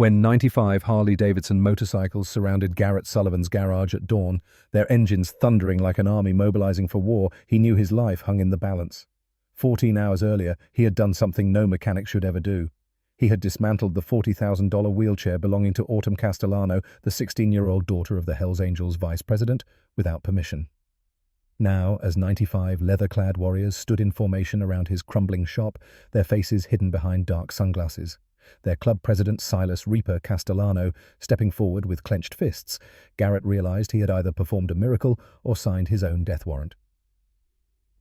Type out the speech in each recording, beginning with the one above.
When 95 Harley-Davidson motorcycles surrounded Garrett Sullivan's garage at dawn, their engines thundering like an army mobilizing for war, he knew his life hung in the balance. 14 hours earlier, he had done something no mechanic should ever do. He had dismantled the $40,000 wheelchair belonging to Autumn Castellano, the 16-year-old daughter of the Hells Angels vice president, without permission. Now, as 95 leather-clad warriors stood in formation around his crumbling shop, their faces hidden behind dark sunglasses, their club president Silas Reaper Castellano stepping forward with clenched fists, Garrett realized he had either performed a miracle or signed his own death warrant.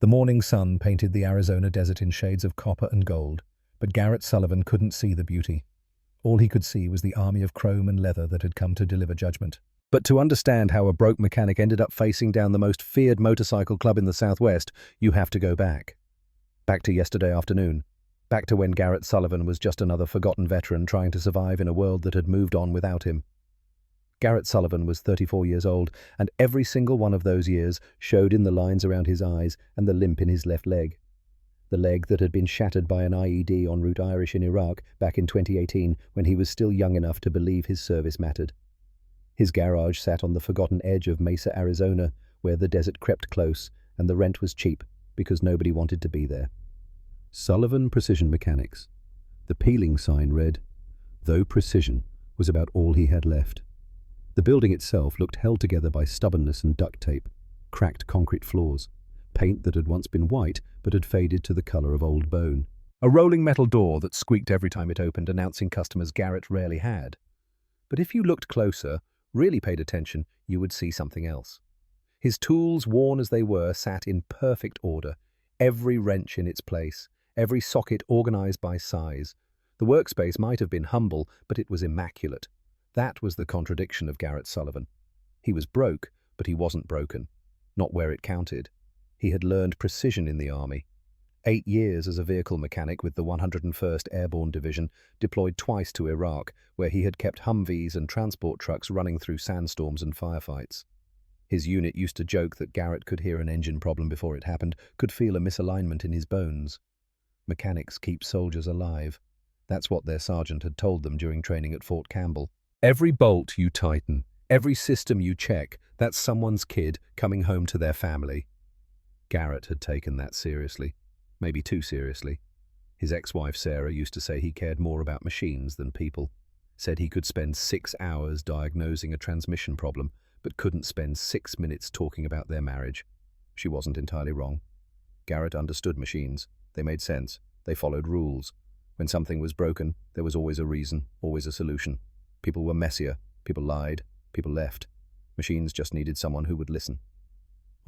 The morning sun painted the Arizona desert in shades of copper and gold, but Garrett Sullivan couldn't see the beauty. All he could see was the army of chrome and leather that had come to deliver judgment. But to understand how a broke mechanic ended up facing down the most feared motorcycle club in the Southwest, you have to go back. Back to yesterday afternoon. Back to when Garrett Sullivan was just another forgotten veteran trying to survive in a world that had moved on without him. Garrett Sullivan was 34 years old, and every single one of those years showed in the lines around his eyes and the limp in his left leg. The leg that had been shattered by an IED en route Irish in Iraq back in 2018 when he was still young enough to believe his service mattered. His garage sat on the forgotten edge of Mesa, Arizona, where the desert crept close and the rent was cheap because nobody wanted to be there. Sullivan Precision Mechanics. The peeling sign read, "Though precision was about all he had left." The building itself looked held together by stubbornness and duct tape, cracked concrete floors, paint that had once been white but had faded to the color of old bone. A rolling metal door that squeaked every time it opened, announcing customers Garrett rarely had. But if you looked closer, really paid attention, you would see something else. His tools, worn as they were, sat in perfect order, every wrench in its place, every socket organized by size. The workspace might have been humble, but it was immaculate. That was the contradiction of Garrett Sullivan. He was broke, but he wasn't broken. Not where it counted. He had learned precision in the Army. 8 years as a vehicle mechanic with the 101st Airborne Division, deployed twice to Iraq, where he had kept Humvees and transport trucks running through sandstorms and firefights. His unit used to joke that Garrett could hear an engine problem before it happened, could feel a misalignment in his bones. Mechanics keep soldiers alive. That's what their sergeant had told them during training at Fort Campbell. Every bolt you tighten, every system you check, that's someone's kid coming home to their family. Garrett had taken that seriously. Maybe too seriously. His ex-wife Sarah used to say he cared more about machines than people. Said he could spend 6 hours diagnosing a transmission problem, but couldn't spend 6 minutes talking about their marriage. She wasn't entirely wrong. Garrett understood machines. They made sense. They followed rules. When something was broken, there was always a reason, always a solution. People were messier. People lied. People left. Machines just needed someone who would listen.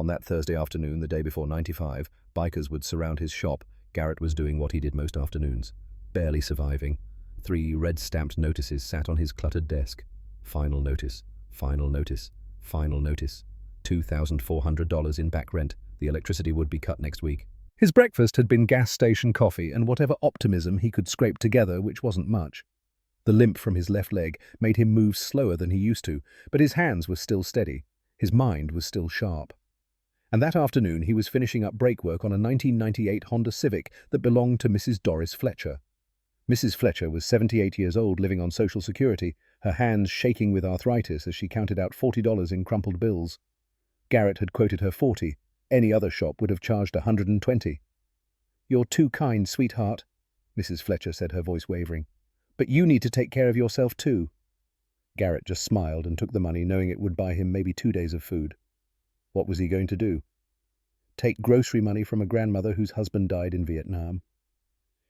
On that Thursday afternoon, the day before 95, bikers would surround his shop. Garrett was doing what he did most afternoons. Barely surviving. 3 red-stamped notices sat on his cluttered desk. Final notice. Final notice. Final notice. $2,400 in back rent. The electricity would be cut next week. His breakfast had been gas station coffee and whatever optimism he could scrape together, which wasn't much. The limp from his left leg made him move slower than he used to, but his hands were still steady. His mind was still sharp. And that afternoon he was finishing up brake work on a 1998 Honda Civic that belonged to Mrs. Doris Fletcher. Mrs. Fletcher was 78 years old, living on Social Security, her hands shaking with arthritis as she counted out $40 in crumpled bills. Garrett had quoted her 40. Any other shop would have charged 120. "You're too kind, sweetheart," Mrs. Fletcher said, her voice wavering. "But you need to take care of yourself too." Garrett just smiled and took the money, knowing it would buy him maybe 2 days of food. What was he going to do? Take grocery money from a grandmother whose husband died in Vietnam?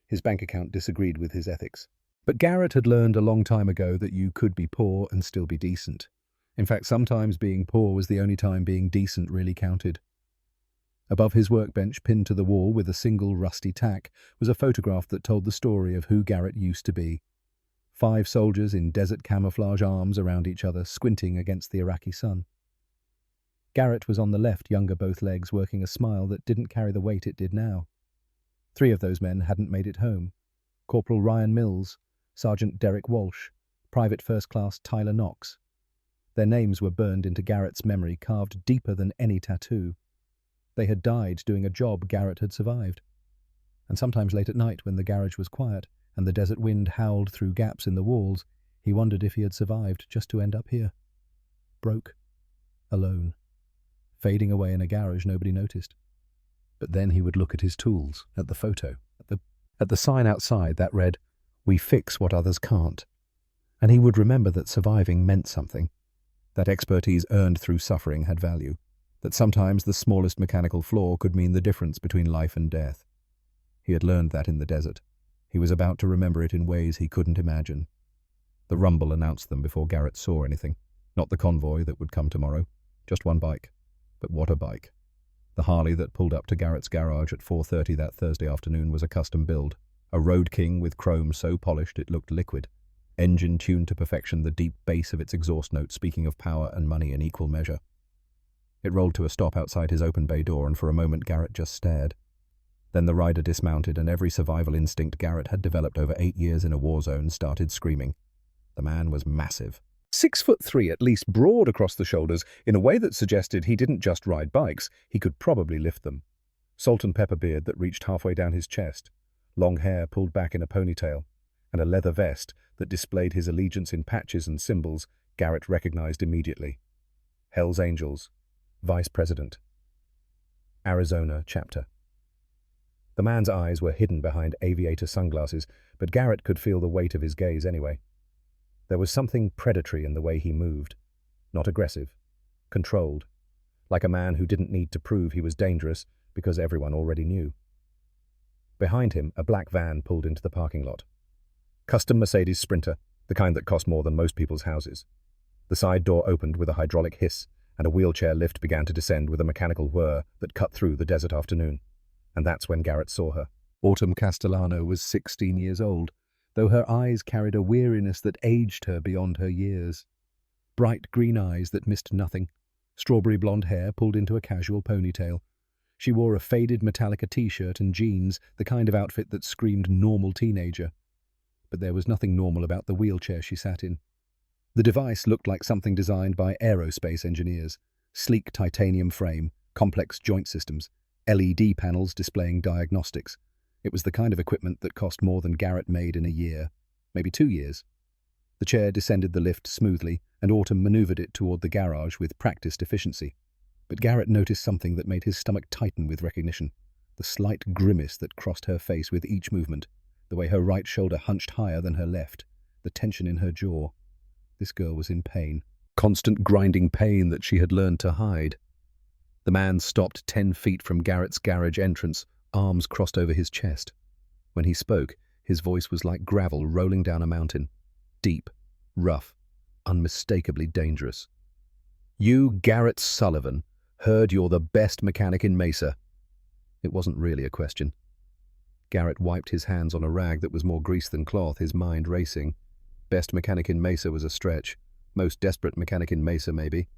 His bank account disagreed with his ethics. But Garrett had learned a long time ago that you could be poor and still be decent. In fact, sometimes being poor was the only time being decent really counted. Above his workbench, pinned to the wall with a single rusty tack, was a photograph that told the story of who Garrett used to be. 5 soldiers in desert camouflage, arms around each other, squinting against the Iraqi sun. Garrett was on the left, younger both legs, working a smile that didn't carry the weight it did now. 3 of those men hadn't made it home. Corporal Ryan Mills, Sergeant Derek Walsh, Private First Class Tyler Knox. Their names were burned into Garrett's memory, carved deeper than any tattoo. They had died doing a job Garrett had survived. And sometimes late at night, when the garage was quiet and the desert wind howled through gaps in the walls, He wondered if he had survived just to end up here. Broke. Alone. Fading away in a garage nobody noticed. But then he would look at his tools, at the photo, at the sign outside that read, "We fix what others can't." And he would remember that surviving meant something, that expertise earned through suffering had value, that sometimes the smallest mechanical flaw could mean the difference between life and death. He had learned that in the desert. He was about to remember it in ways he couldn't imagine. The rumble announced them before Garrett saw anything. Not the convoy that would come tomorrow, just one bike. But what a bike. The Harley that pulled up to Garrett's garage at 4:30 that Thursday afternoon was a custom build, a Road King with chrome so polished it looked liquid, engine tuned to perfection, the deep bass of its exhaust note speaking of power and money in equal measure. It rolled to a stop outside his open bay door, and for a moment Garrett just stared. Then the rider dismounted, and every survival instinct Garrett had developed over 8 years in a war zone started screaming. The man was massive. 6'3" at least, broad across the shoulders in a way that suggested he didn't just ride bikes, he could probably lift them. Salt and pepper beard that reached halfway down his chest, long hair pulled back in a ponytail, and a leather vest that displayed his allegiance in patches and symbols Garrett recognized immediately. Hell's Angels, Vice President, Arizona chapter. The man's eyes were hidden behind aviator sunglasses, but Garrett could feel the weight of his gaze anyway. There was something predatory in the way he moved. Not aggressive. Controlled. Like a man who didn't need to prove he was dangerous because everyone already knew. Behind him, a black van pulled into the parking lot. Custom Mercedes Sprinter, the kind that cost more than most people's houses. The side door opened with a hydraulic hiss, and a wheelchair lift began to descend with a mechanical whir that cut through the desert afternoon. And that's when Garrett saw her. Autumn Castellano was 16 years old, though her eyes carried a weariness that aged her beyond her years. Bright green eyes that missed nothing, strawberry blonde hair pulled into a casual ponytail. She wore a faded Metallica t-shirt and jeans, the kind of outfit that screamed normal teenager. But there was nothing normal about the wheelchair she sat in. The device looked like something designed by aerospace engineers. Sleek titanium frame, complex joint systems, LED panels displaying diagnostics. It was the kind of equipment that cost more than Garrett made in a year, maybe 2 years. The chair descended the lift smoothly, and Autumn maneuvered it toward the garage with practiced efficiency. But Garrett noticed something that made his stomach tighten with recognition. The slight grimace that crossed her face with each movement, the way her right shoulder hunched higher than her left, the tension in her jaw. This girl was in pain. Constant grinding pain that she had learned to hide. The man stopped 10 feet from Garrett's garage entrance, arms crossed over his chest. When he spoke, his voice was like gravel rolling down a mountain. Deep, rough, unmistakably dangerous. "You, Garrett Sullivan, heard you're the best mechanic in Mesa." It wasn't really a question. Garrett wiped his hands on a rag that was more grease than cloth, his mind racing. Best mechanic in Mesa was a stretch. Most desperate mechanic in Mesa, maybe.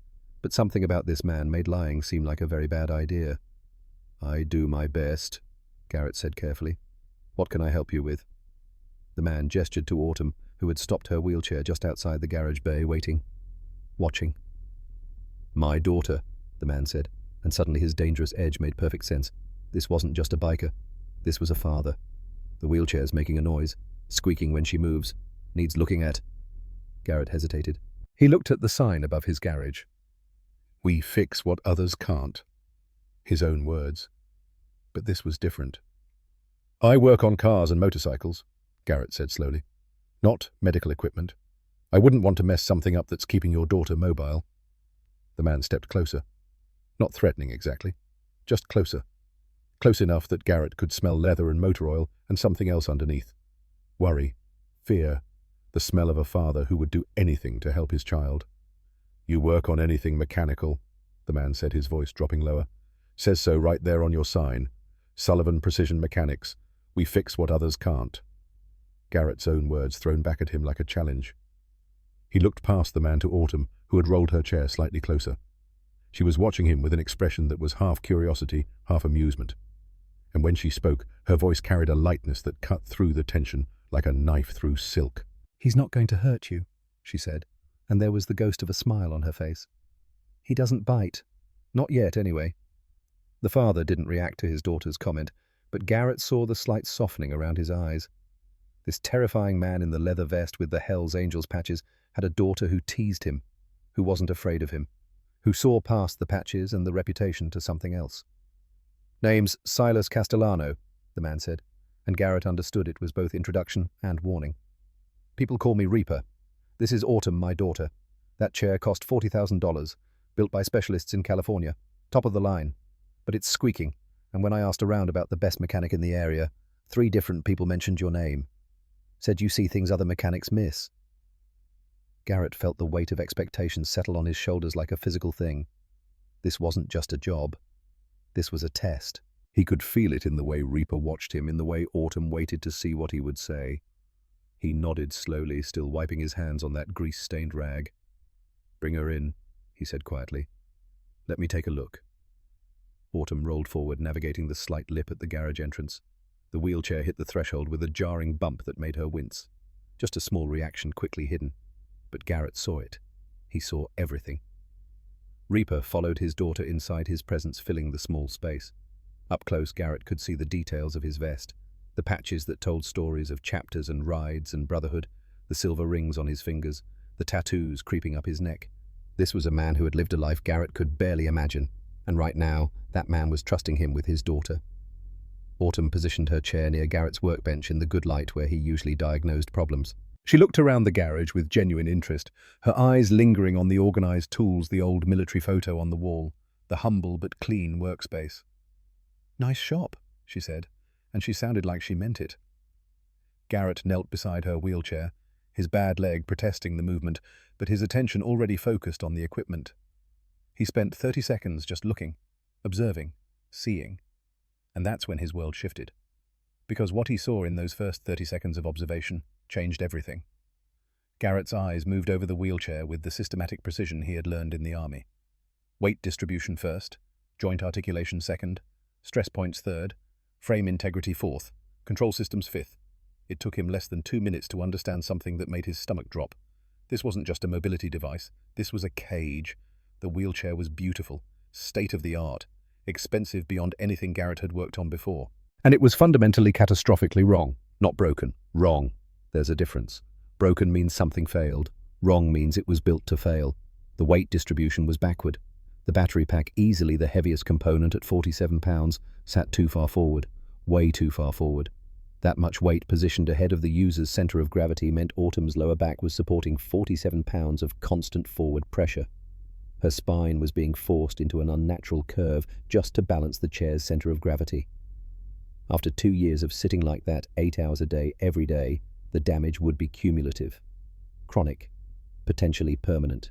But something about this man made lying seem like a very bad idea. "I do my best," Garrett said carefully. "What can I help you with?" The man gestured to Autumn, who had stopped her wheelchair just outside the garage bay, waiting. Watching. "My daughter," the man said, and suddenly his dangerous edge made perfect sense. This wasn't just a biker. This was a father. The wheelchair's making a noise, squeaking when she moves. Needs looking at. Garrett hesitated. He looked at the sign above his garage. "We fix what others can't." His own words. But this was different. "I work on cars and motorcycles," Garrett said slowly. "Not medical equipment. I wouldn't want to mess something up that's keeping your daughter mobile." The man stepped closer. Not threatening exactly, just closer. Close enough that Garrett could smell leather and motor oil and something else underneath. Worry, fear, the smell of a father who would do anything to help his child. "You work on anything mechanical," the man said, his voice dropping lower. "Says so right there on your sign. Sullivan Precision Mechanics. We fix what others can't." Garrett's own words thrown back at him like a challenge. He looked past the man to Autumn, who had rolled her chair slightly closer. She was watching him with an expression that was half curiosity, half amusement. And when she spoke, her voice carried a lightness that cut through the tension like a knife through silk. "He's not going to hurt you," she said, and there was the ghost of a smile on her face. "He doesn't bite. Not yet, anyway." The father didn't react to his daughter's comment, but Garrett saw the slight softening around his eyes. This terrifying man in the leather vest with the Hell's Angels patches had a daughter who teased him, who wasn't afraid of him, who saw past the patches and the reputation to something else. "Name's Silas Castellano," the man said, and Garrett understood it was both introduction and warning. "People call me Reaper. This is Autumn, my daughter. That chair cost $40,000, built by specialists in California, top of the line. But it's squeaking, and when I asked around about the best mechanic in the area, 3 different people mentioned your name. Said you see things other mechanics miss." Garrett felt the weight of expectations settle on his shoulders like a physical thing. This wasn't just a job. This was a test. He could feel it in the way Reaper watched him, in the way Autumn waited to see what he would say. He nodded slowly, still wiping his hands on that grease-stained rag. "Bring her in," he said quietly. "Let me take a look." Autumn rolled forward, navigating the slight lip at the garage entrance. The wheelchair hit the threshold with a jarring bump that made her wince. Just a small reaction, quickly hidden. But Garrett saw it. He saw everything. Reaper followed his daughter inside, his presence filling the small space. Up close, Garrett could see the details of his vest, the patches that told stories of chapters and rides and brotherhood, the silver rings on his fingers, the tattoos creeping up his neck. This was a man who had lived a life Garrett could barely imagine, and right now, that man was trusting him with his daughter. Autumn positioned her chair near Garrett's workbench in the good light where he usually diagnosed problems. She looked around the garage with genuine interest, her eyes lingering on the organized tools, the old military photo on the wall, the humble but clean workspace. "Nice shop," she said, and she sounded like she meant it. Garrett knelt beside her wheelchair, his bad leg protesting the movement, but his attention already focused on the equipment. He spent 30 seconds just looking, observing, seeing. And that's when his world shifted. Because what he saw in those first 30 seconds of observation changed everything. Garrett's eyes moved over the wheelchair with the systematic precision he had learned in the army. Weight distribution first, joint articulation second, stress points third, frame integrity fourth, control systems fifth. It took him less than 2 minutes to understand something that made his stomach drop. This wasn't just a mobility device. This was a cage. The wheelchair was beautiful, state-of-the-art, expensive beyond anything Garrett had worked on before. And it was fundamentally catastrophically wrong. Not broken. Wrong. There's a difference. Broken means something failed. Wrong means it was built to fail. The weight distribution was backward. The battery pack, easily the heaviest component at 47 pounds, sat too far forward. Way too far forward. That much weight positioned ahead of the user's center of gravity meant Autumn's lower back was supporting 47 pounds of constant forward pressure. Her spine was being forced into an unnatural curve just to balance the chair's center of gravity. After 2 years of sitting like that 8 hours a day, every day, the damage would be cumulative, chronic, potentially permanent.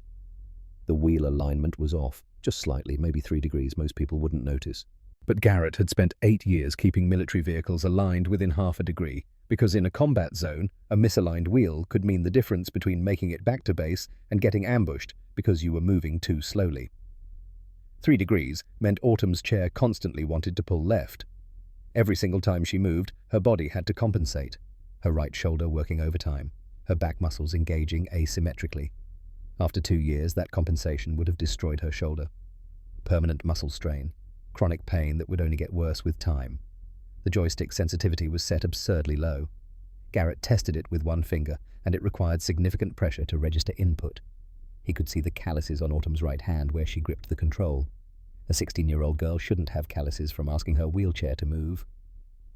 The wheel alignment was off, just slightly, maybe 3 degrees, most people wouldn't notice. But Garrett had spent 8 years keeping military vehicles aligned within half a degree, because in a combat zone, a misaligned wheel could mean the difference between making it back to base and getting ambushed because you were moving too slowly. 3 degrees meant Autumn's chair constantly wanted to pull left. Every single time she moved, her body had to compensate, her right shoulder working overtime, her back muscles engaging asymmetrically. After 2 years, that compensation would have destroyed her shoulder. Permanent muscle strain, chronic pain that would only get worse with time. The joystick sensitivity was set absurdly low. Garrett tested it with one finger, and it required significant pressure to register input. He could see the calluses on Autumn's right hand where she gripped the control. A 16-year-old girl shouldn't have calluses from asking her wheelchair to move.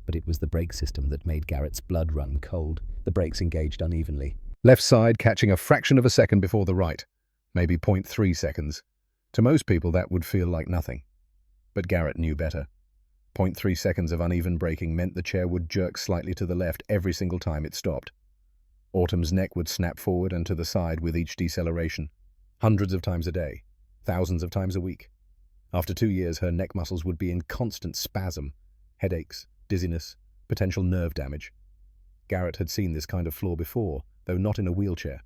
But it was the brake system that made Garrett's blood run cold. The brakes engaged unevenly. Left side catching a fraction of a second before the right, maybe 0.3 seconds. To most people that would feel like nothing. But Garrett knew better. 0.3 seconds of uneven braking meant the chair would jerk slightly to the left every single time it stopped. Autumn's neck would snap forward and to the side with each deceleration. Hundreds of times a day. Thousands of times a week. After 2 years, her neck muscles would be in constant spasm. Headaches, dizziness, potential nerve damage. Garrett had seen this kind of flaw before, though not in a wheelchair.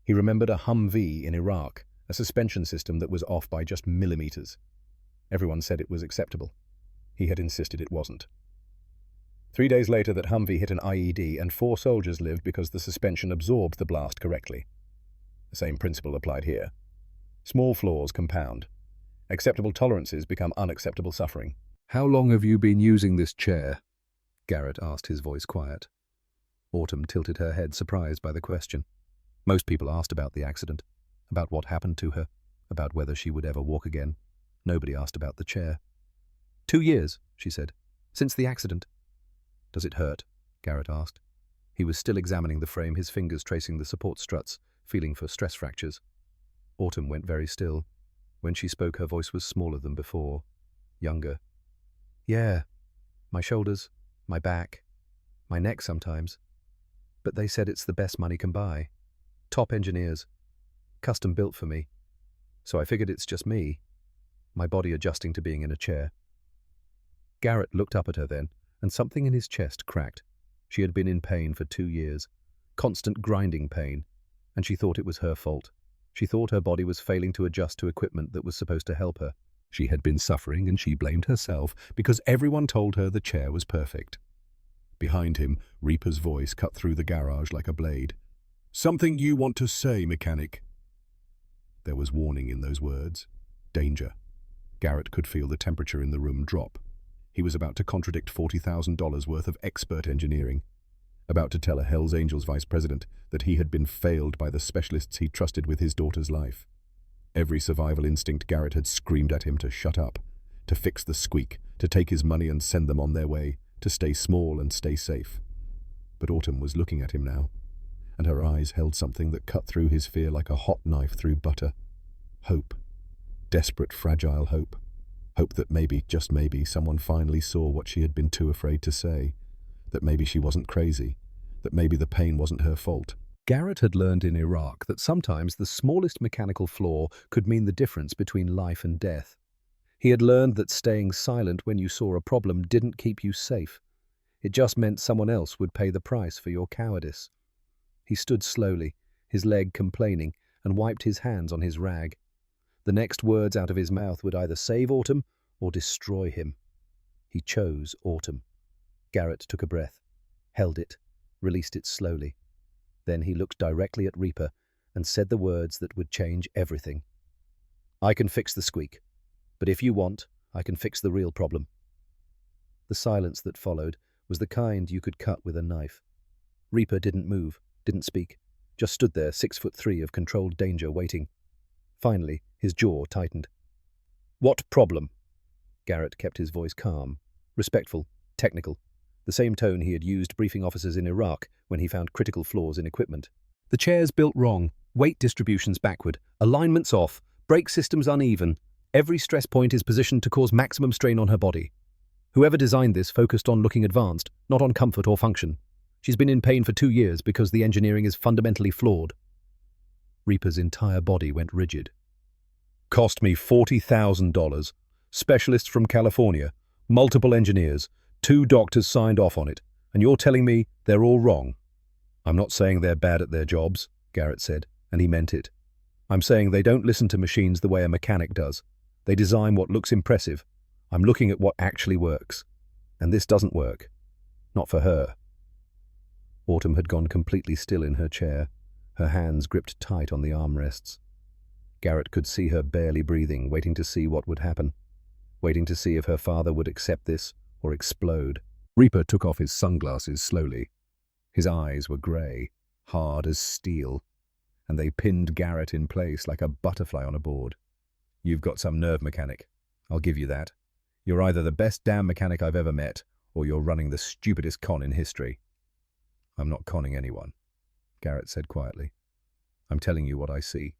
He remembered a Humvee in Iraq, a suspension system that was off by just millimeters. Everyone said it was acceptable. He had insisted it wasn't. 3 days later, that Humvee hit an IED and 4 soldiers lived because the suspension absorbed the blast correctly. The same principle applied here. Small flaws compound. Acceptable tolerances become unacceptable suffering. "How long have you been using this chair?" Garrett asked, his voice quiet. Autumn tilted her head, surprised by the question. Most people asked about the accident, about what happened to her, about whether she would ever walk again. Nobody asked about the chair. 2 years, she said, since the accident. Does it hurt? Garrett asked. He was still examining the frame, his fingers tracing the support struts, feeling for stress fractures. Autumn went very still. When she spoke, her voice was smaller than before, younger. Yeah, my shoulders, my back, my neck sometimes. But they said it's the best money can buy. Top engineers. Custom built for me. So I figured it's just me, my body adjusting to being in a chair. Garrett looked up at her then, and something in his chest cracked. She had been in pain for 2 years, constant grinding pain, and she thought it was her fault. She thought her body was failing to adjust to equipment that was supposed to help her. She had been suffering, and she blamed herself because everyone told her the chair was perfect. Behind him, Reaper's voice cut through the garage like a blade. "Something you want to say, mechanic?" There was warning in those words. Danger. Garrett could feel the temperature in the room drop. He was about to contradict $40,000 worth of expert engineering. About to tell a Hells Angels vice president that he had been failed by the specialists he trusted with his daughter's life. Every survival instinct Garrett had screamed at him to shut up, to fix the squeak, to take his money and send them on their way, to stay small and stay safe. But Autumn was looking at him now, and her eyes held something that cut through his fear like a hot knife through butter. Hope. Desperate, fragile hope. Hope that maybe, just maybe, someone finally saw what she had been too afraid to say. That maybe she wasn't crazy. That maybe the pain wasn't her fault. Garrett had learned in Iraq that sometimes the smallest mechanical flaw could mean the difference between life and death. He had learned that staying silent when you saw a problem didn't keep you safe. It just meant someone else would pay the price for your cowardice. He stood slowly, his leg complaining, and wiped his hands on his rag. The next words out of his mouth would either save Autumn or destroy him. He chose Autumn. Garrett took a breath, held it, released it slowly. Then he looked directly at Reaper and said the words that would change everything. "I can fix the squeak, but if you want, I can fix the real problem." The silence that followed was the kind you could cut with a knife. Reaper didn't move, didn't speak, just stood there, 6'3" of controlled danger, waiting. Finally, his jaw tightened. "What problem?" Garrett kept his voice calm, respectful, technical, the same tone he had used briefing officers in Iraq when he found critical flaws in equipment. "The chair's built wrong, weight distribution's backward, alignment's off, brake system's uneven. Every stress point is positioned to cause maximum strain on her body. Whoever designed this focused on looking advanced, not on comfort or function. She's been in pain for 2 years because the engineering is fundamentally flawed." Reaper's entire body went rigid. "Cost me $40,000. Specialists from California, multiple engineers, 2 doctors signed off on it, and you're telling me they're all wrong?" "I'm not saying they're bad at their jobs," Garrett said, and he meant it. "I'm saying they don't listen to machines the way a mechanic does. They design what looks impressive. I'm looking at what actually works. And this doesn't work. Not for her." Autumn had gone completely still in her chair, her hands gripped tight on the armrests. Garrett could see her barely breathing, waiting to see what would happen, waiting to see if her father would accept this or explode. Reaper took off his sunglasses slowly. His eyes were grey, hard as steel, and they pinned Garrett in place like a butterfly on a board. "You've got some nerve, mechanic. I'll give you that. You're either the best damn mechanic I've ever met, or you're running the stupidest con in history." "I'm not conning anyone," Garrett said quietly. "I'm telling you what I see.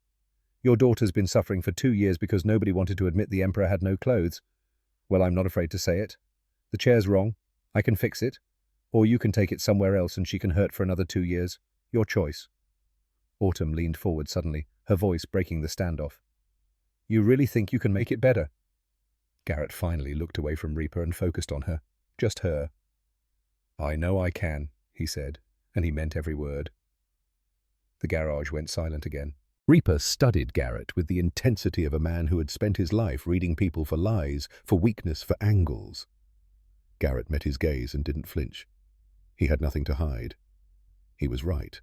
Your daughter's been suffering for 2 years because nobody wanted to admit the Emperor had no clothes. Well, I'm not afraid to say it. The chair's wrong. I can fix it. Or you can take it somewhere else and she can hurt for another 2 years. Your choice." Autumn leaned forward suddenly, her voice breaking the standoff. "You really think you can make it better?" Garrett finally looked away from Reaper and focused on her. Just her. "I know I can," he said, and he meant every word. The garage went silent again. Reaper studied Garrett with the intensity of a man who had spent his life reading people for lies, for weakness, for angles. Garrett met his gaze and didn't flinch. He had nothing to hide. He was right.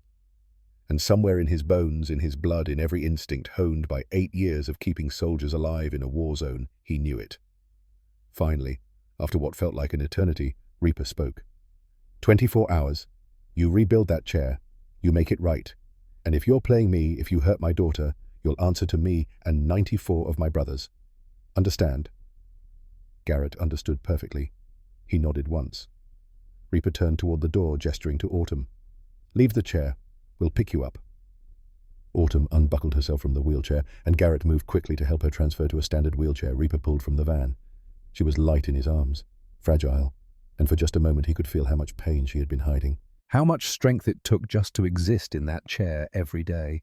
And somewhere in his bones, in his blood, in every instinct honed by 8 years of keeping soldiers alive in a war zone, he knew it. Finally, after what felt like an eternity, Reaper spoke. 24 hours. You rebuild that chair. You make it right. And if you're playing me, if you hurt my daughter, you'll answer to me and 94 of my brothers. Understand?" Garrett understood perfectly. He nodded once. Reaper turned toward the door, gesturing to Autumn. "Leave the chair. We'll pick you up." Autumn unbuckled herself from the wheelchair, and Garrett moved quickly to help her transfer to a standard wheelchair Reaper pulled from the van. She was light in his arms, fragile, and for just a moment he could feel how much pain she had been hiding. How much strength it took just to exist in that chair every day.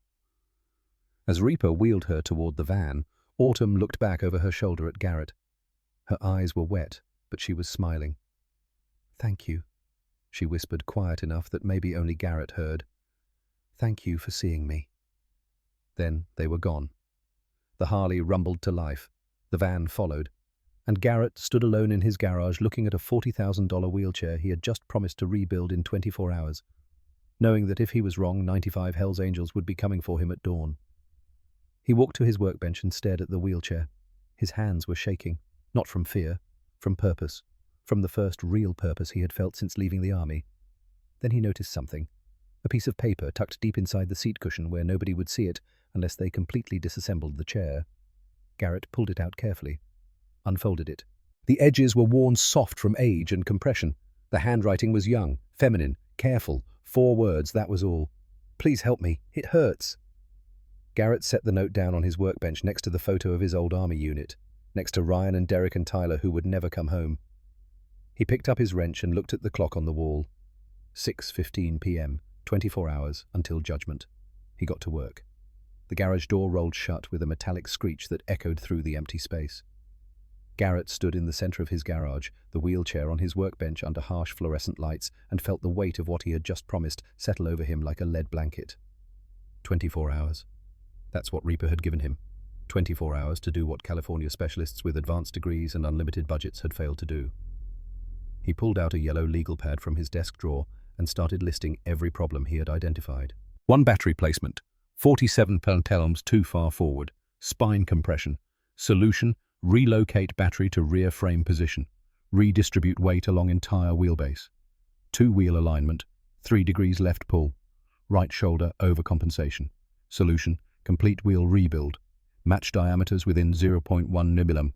As Reaper wheeled her toward the van, Autumn looked back over her shoulder at Garrett. Her eyes were wet, but she was smiling. "Thank you," she whispered, quiet enough that maybe only Garrett heard. "Thank you for seeing me." Then they were gone. The Harley rumbled to life. The van followed, and Garrett stood alone in his garage looking at a $40,000 wheelchair he had just promised to rebuild in 24 hours, knowing that if he was wrong, 95 Hells Angels would be coming for him at dawn. He walked to his workbench and stared at the wheelchair. His hands were shaking, not from fear, from purpose, from the first real purpose he had felt since leaving the army. Then he noticed something, a piece of paper tucked deep inside the seat cushion where nobody would see it unless they completely disassembled the chair. Garrett pulled it out carefully, unfolded it. The edges were worn soft from age and compression. The handwriting was young, feminine, careful. 4 words, that was all. "Please help me. It hurts." Garrett set the note down on his workbench next to the photo of his old army unit, next to Ryan and Derek and Tyler, who would never come home. He picked up his wrench and looked at the clock on the wall. 6:15 p.m., 24 hours until judgment. He got to work. The garage door rolled shut with a metallic screech that echoed through the empty space. Garrett stood in the center of his garage, the wheelchair on his workbench under harsh fluorescent lights, and felt the weight of what he had just promised settle over him like a lead blanket. 24 hours. That's what Reaper had given him. 24 hours to do what California specialists with advanced degrees and unlimited budgets had failed to do. He pulled out a yellow legal pad from his desk drawer and started listing every problem he had identified. 1 battery placement. 47 pentelomes too far forward. Spine compression. Solution: relocate battery to rear frame position. Redistribute weight along entire wheelbase. 2 wheel alignment. 3 degrees left pull. Right shoulder overcompensation. Solution: complete wheel rebuild. Match diameters within 0.1 mm.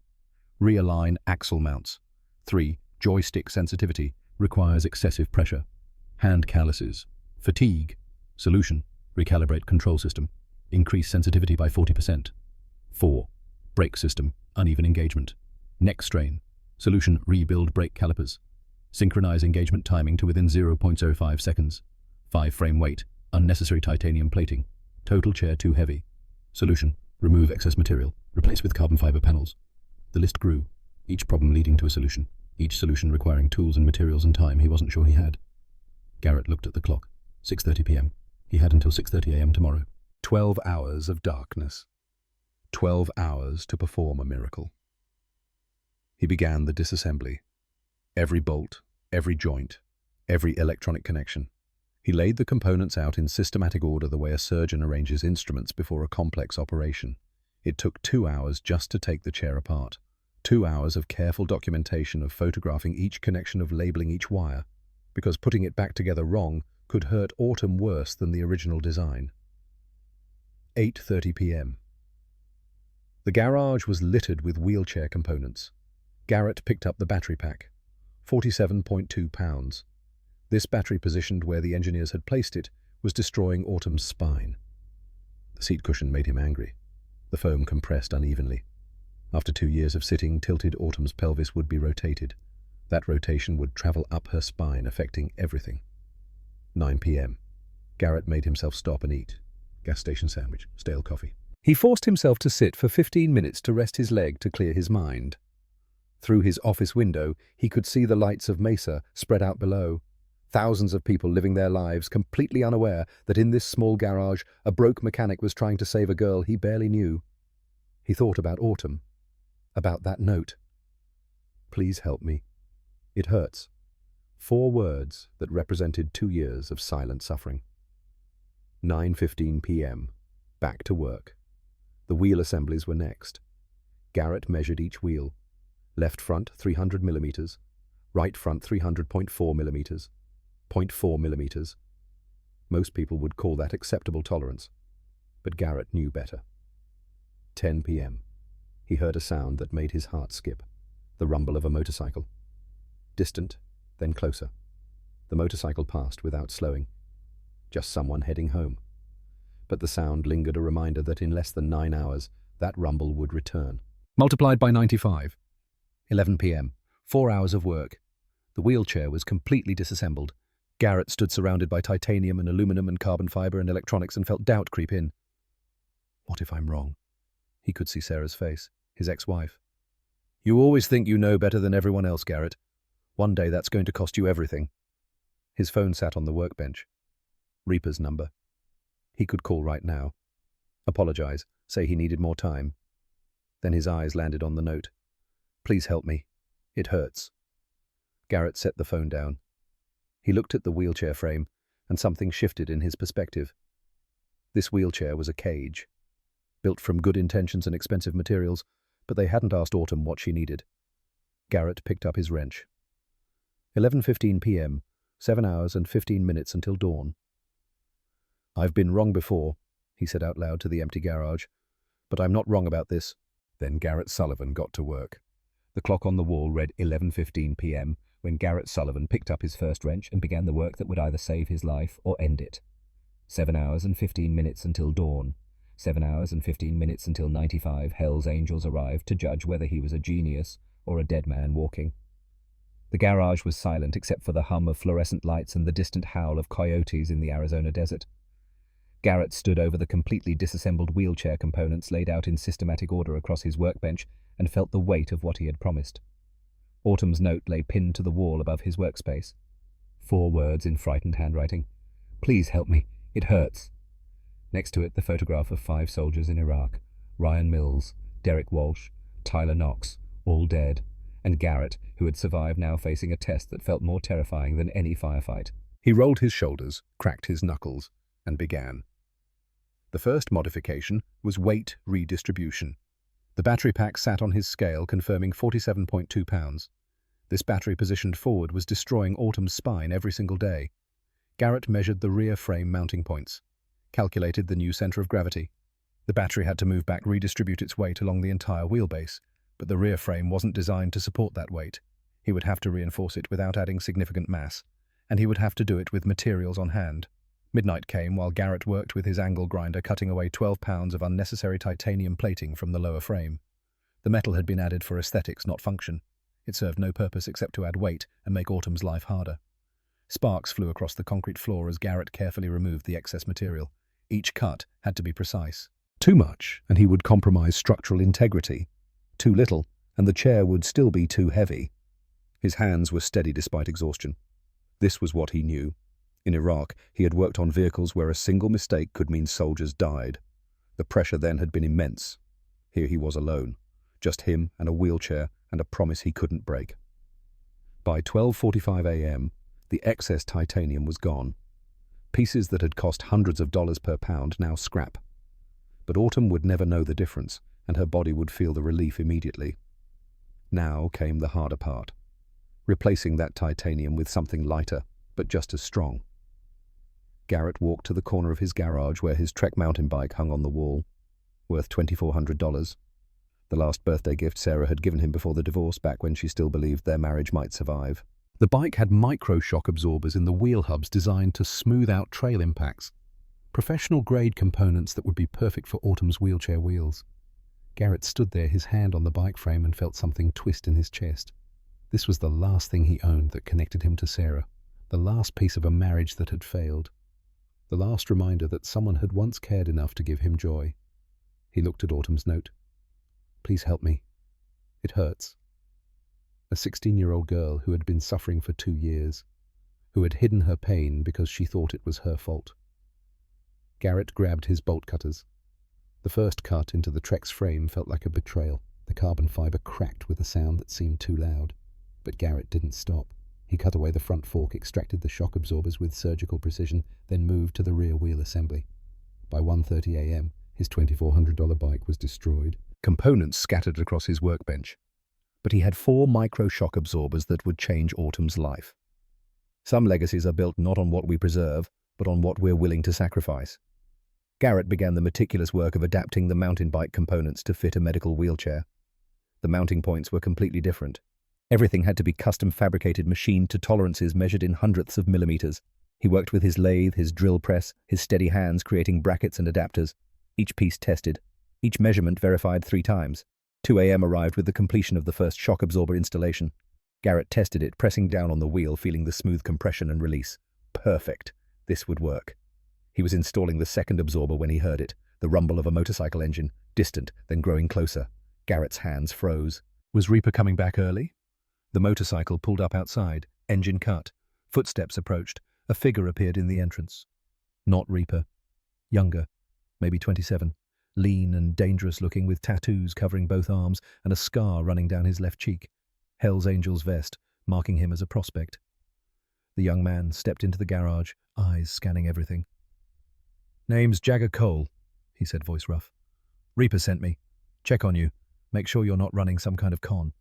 Realign axle mounts. 3. Joystick sensitivity. Requires excessive pressure. Hand calluses. Fatigue. Solution: recalibrate control system. Increase sensitivity by 40%. 4. Brake system. Uneven engagement. Neck strain. Solution: rebuild brake calipers. Synchronize engagement timing to within 0.05 seconds. 5. Frame weight. Unnecessary titanium plating. Total chair too heavy. Solution: remove excess material. Replace with carbon fiber panels. The list grew, each problem leading to a solution. Each solution requiring tools and materials and time he wasn't sure he had. Garrett looked at the clock. 6:30 p.m. He had until 6:30 a.m. tomorrow. 12 hours of darkness. 12 hours to perform a miracle. He began the disassembly. Every bolt, every joint, every electronic connection. He laid the components out in systematic order the way a surgeon arranges instruments before a complex operation. It took 2 hours just to take the chair apart. 2 hours of careful documentation, of photographing each connection, of labeling each wire, because putting it back together wrong could hurt Autumn worse than the original design. 8:30 p.m. The garage was littered with wheelchair components. Garrett picked up the battery pack. 47.2 pounds. This battery, positioned where the engineers had placed it, was destroying Autumn's spine. The seat cushion made him angry. The foam compressed unevenly. After 2 years of sitting, tilted, Autumn's pelvis would be rotated. That rotation would travel up her spine, affecting everything. 9 p.m. Garrett made himself stop and eat. Gas station sandwich, stale coffee. He forced himself to sit for 15 minutes to rest his leg, to clear his mind. Through his office window, he could see the lights of Mesa spread out below. Thousands of people living their lives, completely unaware that in this small garage a broke mechanic was trying to save a girl he barely knew. He thought about Autumn, about that note. "Please help me. It hurts." 4 words that represented 2 years of silent suffering. 9:15 p.m. Back to work. The wheel assemblies were next. Garrett measured each wheel. Left front 300 millimeters, right front 300.4 millimeters, 0.4 millimeters, Most people would call that acceptable tolerance. But Garrett knew better. 10 p.m. He heard a sound that made his heart skip. The rumble of a motorcycle. Distant, then closer. The motorcycle passed without slowing. Just someone heading home. But the sound lingered, a reminder that in less than 9 hours, that rumble would return. Multiplied by 95. 11 p.m. 4 hours of work. The wheelchair was completely disassembled. Garrett stood surrounded by titanium and aluminum and carbon fiber and electronics and felt doubt creep in. What if I'm wrong? He could see Sarah's face, his ex-wife. You always think you know better than everyone else, Garrett. One day that's going to cost you everything. His phone sat on the workbench. Reaper's number. He could call right now. Apologize, say he needed more time. Then his eyes landed on the note. Please help me. It hurts. Garrett set the phone down. He looked at the wheelchair frame, and something shifted in his perspective. This wheelchair was a cage, built from good intentions and expensive materials, but they hadn't asked Autumn what she needed. Garrett picked up his wrench. 11:15 p.m., 7 hours and 15 minutes until dawn. I've been wrong before, he said out loud to the empty garage, but I'm not wrong about this. Then Garrett Sullivan got to work. The clock on the wall read 11:15 p.m. when Garrett Sullivan picked up his first wrench and began the work that would either save his life or end it. 7 hours and 15 minutes until dawn. 7 hours and 15 minutes until 95 Hell's Angels arrived to judge whether he was a genius or a dead man walking. The garage was silent except for the hum of fluorescent lights and the distant howl of coyotes in the Arizona desert. Garrett stood over the completely disassembled wheelchair components laid out in systematic order across his workbench and felt the weight of what he had promised. Autumn's note lay pinned to the wall above his workspace. 4 words in frightened handwriting. Please help me. It hurts. Next to it, the photograph of 5 soldiers in Iraq. Ryan Mills, Derek Walsh, Tyler Knox, all dead, and Garrett, who had survived, now facing a test that felt more terrifying than any firefight. He rolled his shoulders, cracked his knuckles, and began. The first modification was weight redistribution. The battery pack sat on his scale, confirming 47.2 pounds. This battery positioned forward was destroying Autumn's spine every single day. Garrett measured the rear frame mounting points, calculated the new center of gravity. The battery had to move back, redistribute its weight along the entire wheelbase, but the rear frame wasn't designed to support that weight. He would have to reinforce it without adding significant mass, and he would have to do it with materials on hand. Midnight came while Garrett worked with his angle grinder, cutting away 12 pounds of unnecessary titanium plating from the lower frame. The metal had been added for aesthetics, not function. It served no purpose except to add weight and make Autumn's life harder. Sparks flew across the concrete floor as Garrett carefully removed the excess material. Each cut had to be precise. Too much, and he would compromise structural integrity. Too little, and the chair would still be too heavy. His hands were steady despite exhaustion. This was what he knew. In Iraq, he had worked on vehicles where a single mistake could mean soldiers died. The pressure then had been immense. Here he was alone. Just him and a wheelchair and a promise he couldn't break. By 12:45 a.m., the excess titanium was gone. Pieces that had cost hundreds of dollars per pound, now scrap. But Autumn would never know the difference, and her body would feel the relief immediately. Now came the harder part. Replacing that titanium with something lighter, but just as strong. Garrett walked to the corner of his garage where his Trek mountain bike hung on the wall, worth $2,400. The last birthday gift Sarah had given him before the divorce, back when she still believed their marriage might survive. The bike had micro-shock absorbers in the wheel hubs designed to smooth out trail impacts. Professional-grade components that would be perfect for Autumn's wheelchair wheels. Garrett stood there, his hand on the bike frame, and felt something twist in his chest. This was the last thing he owned that connected him to Sarah. The last piece of a marriage that had failed. The last reminder that someone had once cared enough to give him joy. He looked at Autumn's note. Please help me. It hurts. A 16-year-old girl who had been suffering for 2 years, who had hidden her pain because she thought it was her fault. Garrett grabbed his bolt cutters. The first cut into the Trek's frame felt like a betrayal. The carbon fiber cracked with a sound that seemed too loud. But Garrett didn't stop. He cut away the front fork, extracted the shock absorbers with surgical precision, then moved to the rear wheel assembly. By 1:30 a.m., his $2,400 bike was destroyed. Components scattered across his workbench. But he had 4 micro-shock absorbers that would change Autumn's life. Some legacies are built not on what we preserve, but on what we're willing to sacrifice. Garrett began the meticulous work of adapting the mountain bike components to fit a medical wheelchair. The mounting points were completely different. Everything had to be custom fabricated, machined to tolerances measured in hundredths of millimeters. He worked with his lathe, his drill press, his steady hands, creating brackets and adapters. Each piece tested. Each measurement verified 3 times. 2 a.m. arrived with the completion of the first shock absorber installation. Garrett tested it, pressing down on the wheel, feeling the smooth compression and release. Perfect. This would work. He was installing the second absorber when he heard it, the rumble of a motorcycle engine, distant, then growing closer. Garrett's hands froze. Was Reaper coming back early? The motorcycle pulled up outside, engine cut. Footsteps approached. A figure appeared in the entrance. Not Reaper. Younger, maybe 27. Lean and dangerous looking, with tattoos covering both arms and a scar running down his left cheek. Hell's Angel's vest, marking him as a prospect. The young man stepped into the garage, eyes scanning everything. "Name's Jagger Cole," he said, voice rough. "Reaper sent me. Check on you. Make sure you're not running some kind of con."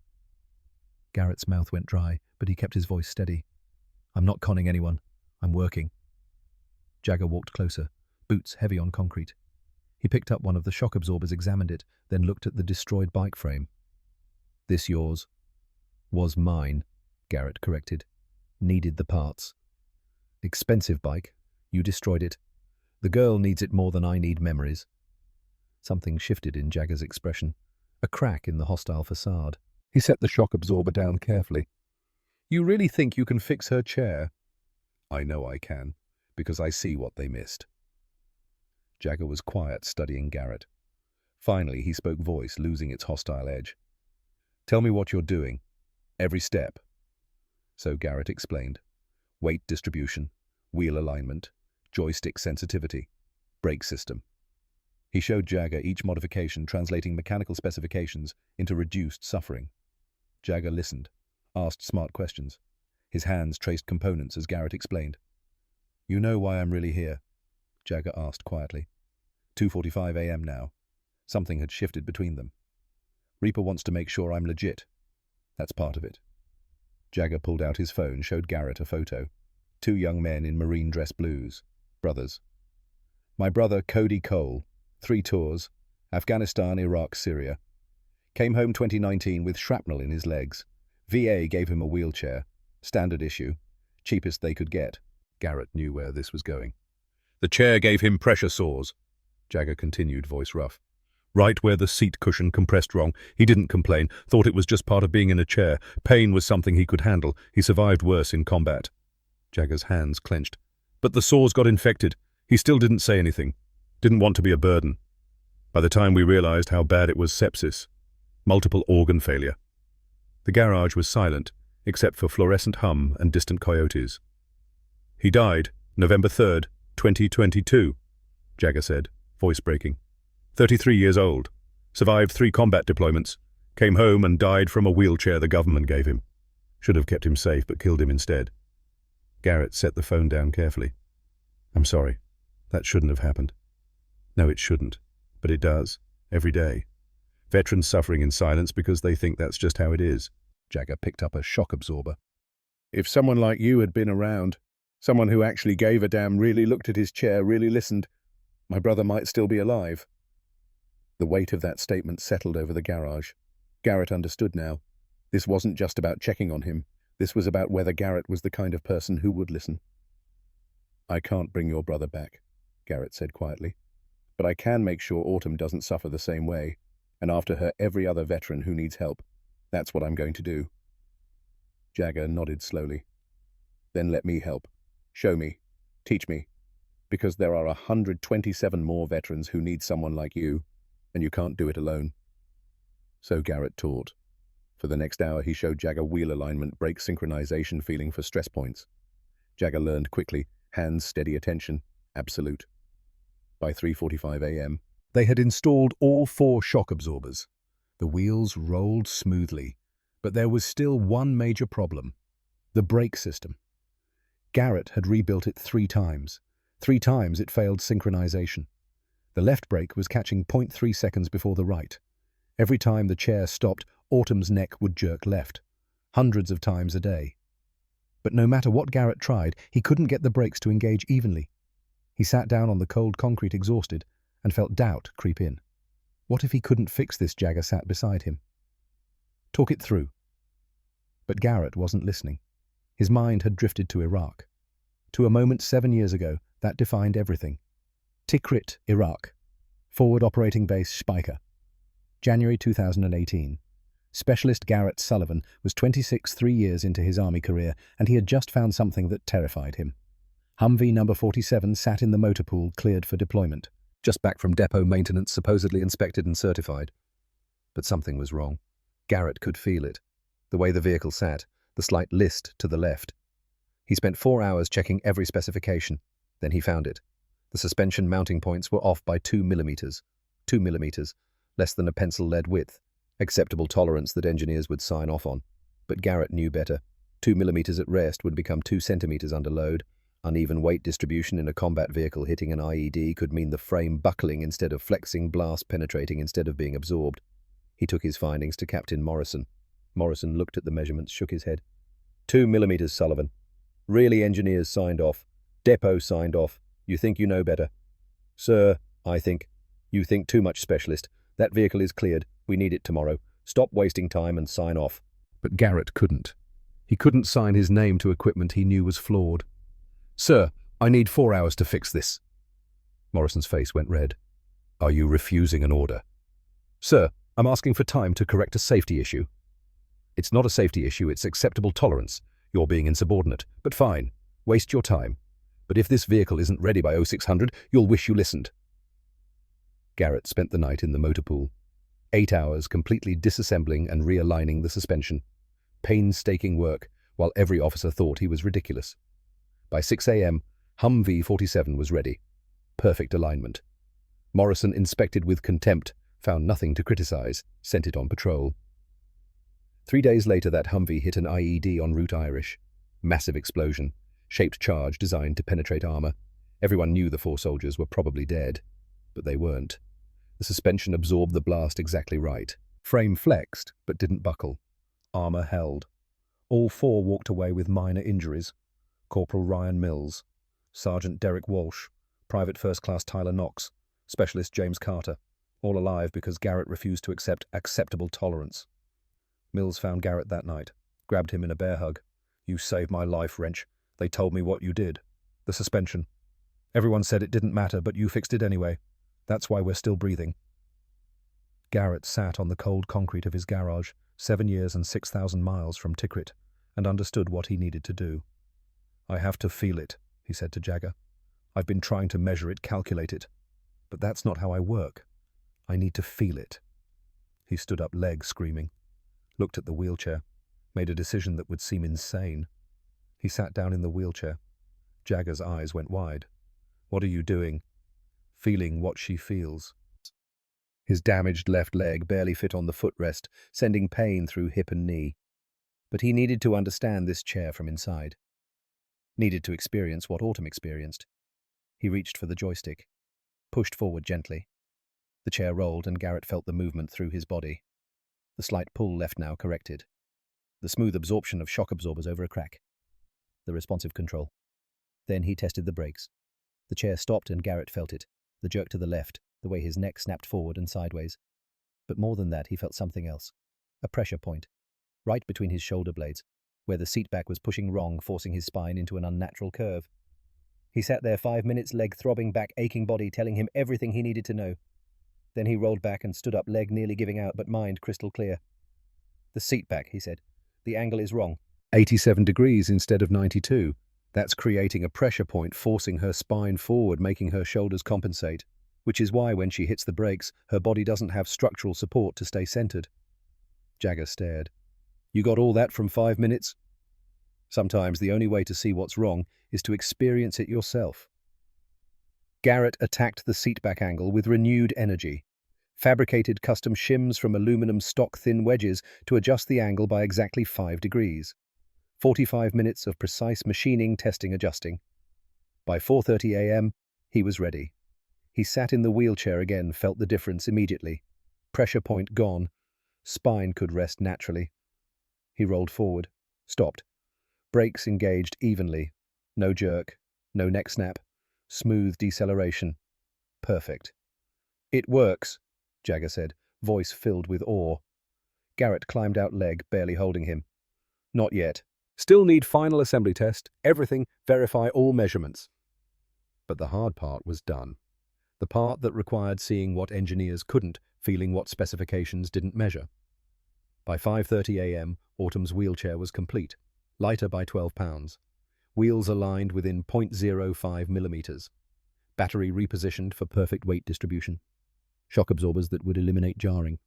Garrett's mouth went dry, but he kept his voice steady. "I'm not conning anyone. I'm working." Jagger walked closer, boots heavy on concrete. He picked up one of the shock absorbers, examined it, then looked at the destroyed bike frame. "This yours?" "Was mine," Garrett corrected. "Needed the parts." "Expensive bike. You destroyed it. The girl needs it more than I need memories." Something shifted in Jagger's expression, a crack in the hostile facade. He set the shock absorber down carefully. "You really think you can fix her chair?" "I know I can, because I see what they missed." Jagger was quiet, studying Garrett. Finally, he spoke, voice losing its hostile edge. "Tell me what you're doing. Every step." So Garrett explained. Weight distribution, wheel alignment, joystick sensitivity, brake system. He showed Jagger each modification, translating mechanical specifications into reduced suffering. Jagger listened, asked smart questions. His hands traced components as Garrett explained. "You know why I'm really here?" Jagger asked quietly. 2:45 a.m. now. Something had shifted between them. "Reaper wants to make sure I'm legit. That's part of it." Jagger pulled out his phone, showed Garrett a photo. 2 young men in marine dress blues. Brothers. "My brother, Cody Cole. 3 tours. Afghanistan, Iraq, Syria. Came home 2019 with shrapnel in his legs. VA gave him a wheelchair. Standard issue. Cheapest they could get." Garrett knew where this was going. "The chair gave him pressure sores," Jagger continued, voice rough. "Right where the seat cushion compressed wrong. He didn't complain, thought it was just part of being in a chair. Pain was something he could handle. He survived worse in combat." Jagger's hands clenched. "But the sores got infected. He still didn't say anything. Didn't want to be a burden. By the time we realized how bad it was, sepsis. Multiple organ failure." The garage was silent, except for fluorescent hum and distant coyotes. "He died November 3rd, 2022, Jagger said, voice breaking. 33 years old. Survived 3 combat deployments. Came home and died from a wheelchair the government gave him. Should have kept him safe, but killed him instead." Garrett set the phone down carefully. "I'm sorry. That shouldn't have happened." "No, it shouldn't. But it does. Every day. Veterans suffering in silence because they think that's just how it is." Jagger picked up a shock absorber. "If someone like you had been around, someone who actually gave a damn, really looked at his chair, really listened, my brother might still be alive." The weight of that statement settled over the garage. Garrett understood now. This wasn't just about checking on him. This was about whether Garrett was the kind of person who would listen. "I can't bring your brother back," Garrett said quietly. "But I can make sure Autumn doesn't suffer the same way, and after her every other veteran who needs help. That's what I'm going to do." Jagger nodded slowly. "Then let me help. Show me. Teach me. Because there are 127 more veterans who need someone like you, and you can't do it alone." So Garrett taught. For the next hour he showed Jagger wheel alignment, brake synchronization, feeling for stress points. Jagger learned quickly, hands steady, attention, absolute. By 3:45 a.m., they had installed all 4 shock absorbers. The wheels rolled smoothly, but there was still one major problem: the brake system. Garrett had rebuilt it 3 times. 3 times it failed synchronization. The left brake was catching 0.3 seconds before the right. Every time the chair stopped, Autumn's neck would jerk left, hundreds of times a day. But no matter what Garrett tried, he couldn't get the brakes to engage evenly. He sat down on the cold concrete exhausted and felt doubt creep in. What if he couldn't fix this? Jagger sat beside him. Talk it through. But Garrett wasn't listening. His mind had drifted to Iraq. To a moment 7 years ago that defined everything. Tikrit, Iraq. Forward Operating Base Speicher. January 2018. Specialist Garrett Sullivan was 26, 3 years into his army career, and he had just found something that terrified him. Humvee number 47 sat in the motor pool, cleared for deployment. Just back from depot maintenance, supposedly inspected and certified. But something was wrong. Garrett could feel it. The way the vehicle sat, the slight list to the left. He spent 4 hours checking every specification. Then he found it. The suspension mounting points were off by 2 millimeters. 2 millimeters, less than a pencil-lead width. Acceptable tolerance that engineers would sign off on. But Garrett knew better. 2 millimeters at rest would become 2 centimeters under load. Uneven weight distribution in a combat vehicle hitting an IED could mean the frame buckling instead of flexing, blast penetrating instead of being absorbed. He took his findings to Captain Morrison. Morrison looked at the measurements, shook his head. 2 millimeters, Sullivan. Really, engineers signed off. Depot signed off. You think you know better? Sir, I think. You think too much, specialist. That vehicle is cleared. We need it tomorrow. Stop wasting time and sign off. But Garrett couldn't. He couldn't sign his name to equipment he knew was flawed. Sir, I need 4 hours to fix this. Morrison's face went red. Are you refusing an order? Sir, I'm asking for time to correct a safety issue. It's not a safety issue, it's acceptable tolerance. You're being insubordinate, but fine. Waste your time. But if this vehicle isn't ready by 0600, you'll wish you listened. Garrett spent the night in the motor pool. 8 hours completely disassembling and realigning the suspension. Painstaking work, while every officer thought he was ridiculous. By 6 a.m., Humvee 47 was ready. Perfect alignment. Morrison inspected with contempt, found nothing to criticize, sent it on patrol. 3 days later, that Humvee hit an IED en route Irish. Massive explosion, shaped charge designed to penetrate armor. Everyone knew the 4 soldiers were probably dead, but they weren't. The suspension absorbed the blast exactly right. Frame flexed, but didn't buckle. Armor held. All 4 walked away with minor injuries. Corporal Ryan Mills, Sergeant Derek Walsh, Private First Class Tyler Knox, Specialist James Carter, all alive because Garrett refused to accept acceptable tolerance. Mills found Garrett that night, grabbed him in a bear hug. You saved my life, Wrench. They told me what you did. The suspension. Everyone said it didn't matter, but you fixed it anyway. That's why we're still breathing. Garrett sat on the cold concrete of his garage, 7 years and 6,000 miles from Tikrit, and understood what he needed to do. I have to feel it, he said to Jagger. I've been trying to measure it, calculate it. But that's not how I work. I need to feel it. He stood up, leg screaming, looked at the wheelchair, made a decision that would seem insane. He sat down in the wheelchair. Jagger's eyes went wide. What are you doing? Feeling what she feels. His damaged left leg barely fit on the footrest, sending pain through hip and knee. But he needed to understand this chair from inside. Needed to experience what Autumn experienced. He reached for the joystick, pushed forward gently. The chair rolled and Garrett felt the movement through his body. The slight pull left now corrected. The smooth absorption of shock absorbers over a crack. The responsive control. Then he tested the brakes. The chair stopped and Garrett felt it, the jerk to the left, the way his neck snapped forward and sideways. But more than that, he felt something else. A pressure point, right between his shoulder blades, where the seat back was pushing wrong, forcing his spine into an unnatural curve. He sat there 5 minutes, leg throbbing, back aching, body telling him everything he needed to know. Then he rolled back and stood up, leg nearly giving out, but mind crystal clear. The seat back, he said. The angle is wrong. 87 degrees instead of 92. That's creating a pressure point, forcing her spine forward, making her shoulders compensate. Which is why when she hits the brakes, her body doesn't have structural support to stay centered. Jagger stared. You got all that from 5 minutes? Sometimes the only way to see what's wrong is to experience it yourself. Garrett attacked the seatback angle with renewed energy, fabricated custom shims from aluminum stock thin wedges to adjust the angle by exactly 5 degrees. 45 minutes of precise machining, testing, adjusting. By 4:30 a.m., he was ready. He sat in the wheelchair again, felt the difference immediately. Pressure point gone. Spine could rest naturally. He rolled forward, stopped. Brakes engaged evenly. No jerk, no neck snap. Smooth deceleration. Perfect. "It works," Jagger said, voice filled with awe. Garrett climbed out leg, barely holding him. "Not yet. Still need final assembly test, everything, verify all measurements." But the hard part was done. The part that required seeing what engineers couldn't, feeling what specifications didn't measure. By 5:30 a.m., Autumn's wheelchair was complete, lighter by 12 pounds. Wheels aligned within 0.05 millimeters. Battery repositioned for perfect weight distribution. Shock absorbers that would eliminate jarring.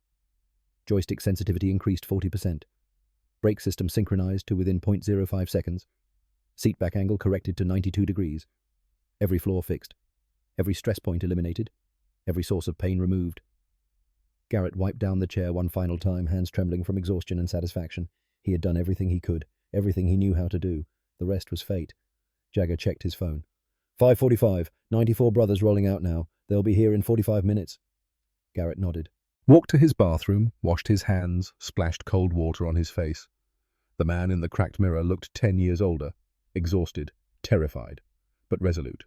Joystick sensitivity increased 40%. Brake system synchronized to within 0.05 seconds. Seat back angle corrected to 92 degrees. Every flaw fixed. Every stress point eliminated. Every source of pain removed. Garrett wiped down the chair one final time, hands trembling from exhaustion and satisfaction. He had done everything he could, everything he knew how to do. The rest was fate. Jagger checked his phone. 5:45, 94 brothers rolling out now. They'll be here in 45 minutes. Garrett nodded. Walked to his bathroom, washed his hands, splashed cold water on his face. The man in the cracked mirror looked 10 years older, exhausted, terrified, but resolute.